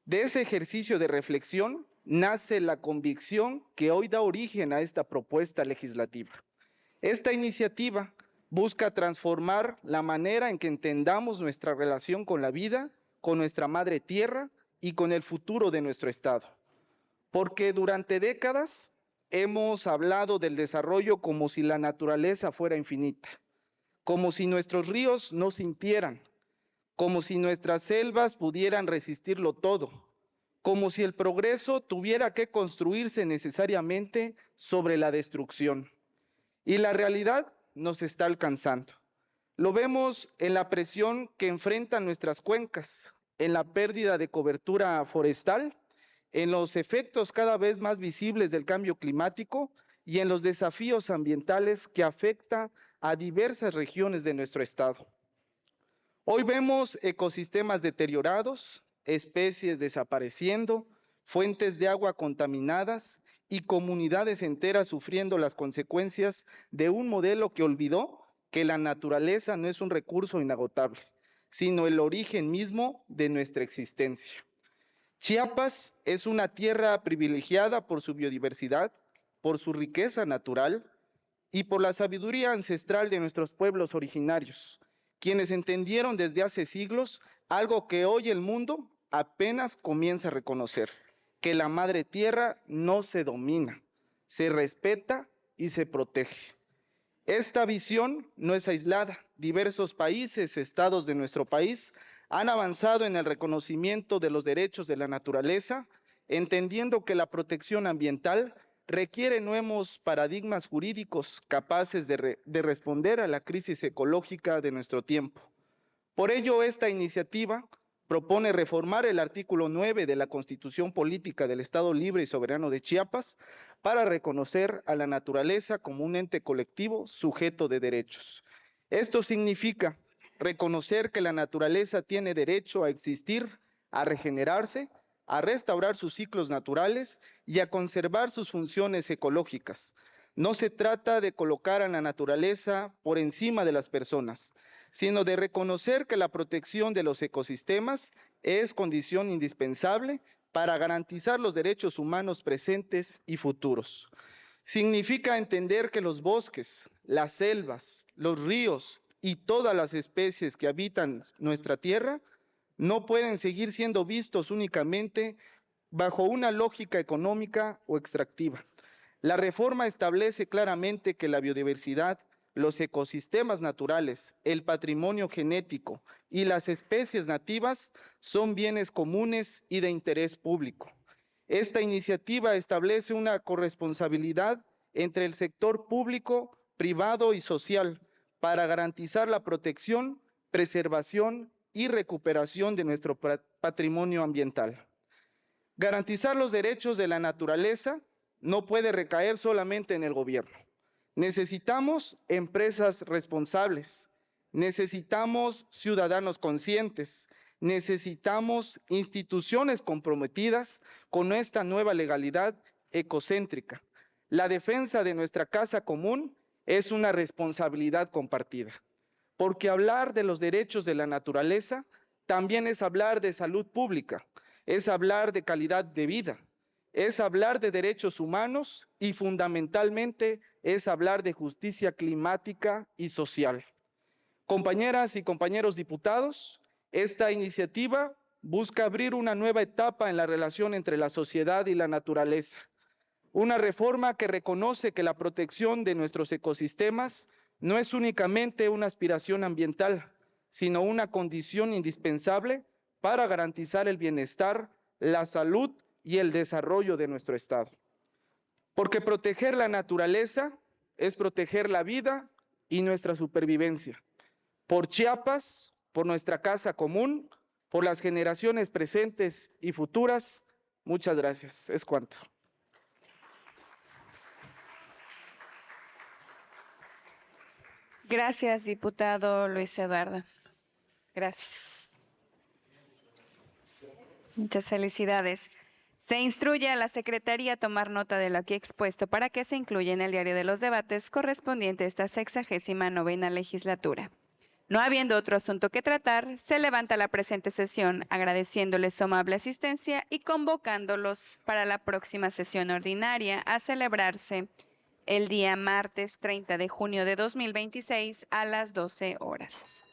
De ese ejercicio de reflexión nace la convicción que hoy da origen a esta propuesta legislativa. Esta iniciativa busca transformar la manera en que entendamos nuestra relación con la vida, con nuestra madre tierra y con el futuro de nuestro estado. Porque durante décadas hemos hablado del desarrollo como si la naturaleza fuera infinita, como si nuestros ríos no sintieran, como si nuestras selvas pudieran resistirlo todo, como si el progreso tuviera que construirse necesariamente sobre la destrucción. Y la realidad nos está alcanzando. Lo vemos en la presión que enfrentan nuestras cuencas, en la pérdida de cobertura forestal, en los efectos cada vez más visibles del cambio climático y en los desafíos ambientales que afectan a diversas regiones de nuestro estado. Hoy vemos ecosistemas deteriorados, especies desapareciendo, fuentes de agua contaminadas y comunidades enteras sufriendo las consecuencias de un modelo que olvidó que la naturaleza no es un recurso inagotable, sino el origen mismo de nuestra existencia. Chiapas es una tierra privilegiada por su biodiversidad, por su riqueza natural y por la sabiduría ancestral de nuestros pueblos originarios, quienes entendieron desde hace siglos algo que hoy el mundo apenas comienza a reconocer, que la madre tierra no se domina, se respeta y se protege. Esta visión no es aislada. Diversos países, estados de nuestro país, han avanzado en el reconocimiento de los derechos de la naturaleza, entendiendo que la protección ambiental requiere nuevos paradigmas jurídicos capaces de responder a la crisis ecológica de nuestro tiempo. Por ello, esta iniciativa propone reformar el artículo 9 de la Constitución Política del Estado Libre y Soberano de Chiapas para reconocer a la naturaleza como un ente colectivo sujeto de derechos. Esto significa reconocer que la naturaleza tiene derecho a existir, a regenerarse, a restaurar sus ciclos naturales y a conservar sus funciones ecológicas. No se trata de colocar a la naturaleza por encima de las personas, sino de reconocer que la protección de los ecosistemas es condición indispensable para garantizar los derechos humanos presentes y futuros. Significa entender que los bosques, las selvas, los ríos y todas las especies que habitan nuestra tierra no pueden seguir siendo vistos únicamente bajo una lógica económica o extractiva. La reforma establece claramente que la biodiversidad, los ecosistemas naturales, el patrimonio genético y las especies nativas son bienes comunes y de interés público. Esta iniciativa establece una corresponsabilidad entre el sector público, privado y social para garantizar la protección, preservación y recuperación de nuestro patrimonio ambiental. Garantizar los derechos de la naturaleza no puede recaer solamente en el gobierno. Necesitamos empresas responsables Necesitamos ciudadanos conscientes, necesitamos instituciones comprometidas con esta nueva legalidad ecocéntrica. La defensa de nuestra casa común es una responsabilidad compartida, porque hablar de los derechos de la naturaleza también es hablar de salud pública, es hablar de calidad de vida, es hablar de derechos humanos y fundamentalmente es hablar de justicia climática y social. Compañeras y compañeros diputados, esta iniciativa busca abrir una nueva etapa en la relación entre la sociedad y la naturaleza. Una reforma que reconoce que la protección de nuestros ecosistemas no es únicamente una aspiración ambiental, sino una condición indispensable para garantizar el bienestar, la salud y el desarrollo de nuestro Estado. Porque proteger la naturaleza es proteger la vida y nuestra supervivencia. Por Chiapas, por nuestra casa común, por las generaciones presentes y futuras, muchas gracias. Es cuanto. Gracias, diputado Luis Eduardo. Gracias. Muchas felicidades. Se instruye a la Secretaría a tomar nota de lo aquí expuesto para que se incluya en el diario de los debates correspondiente a esta 69ª legislatura. No habiendo otro asunto que tratar, se levanta la presente sesión agradeciéndoles su amable asistencia y convocándolos para la próxima sesión ordinaria a celebrarse el día martes 30 de junio de 2026 a las 12 horas.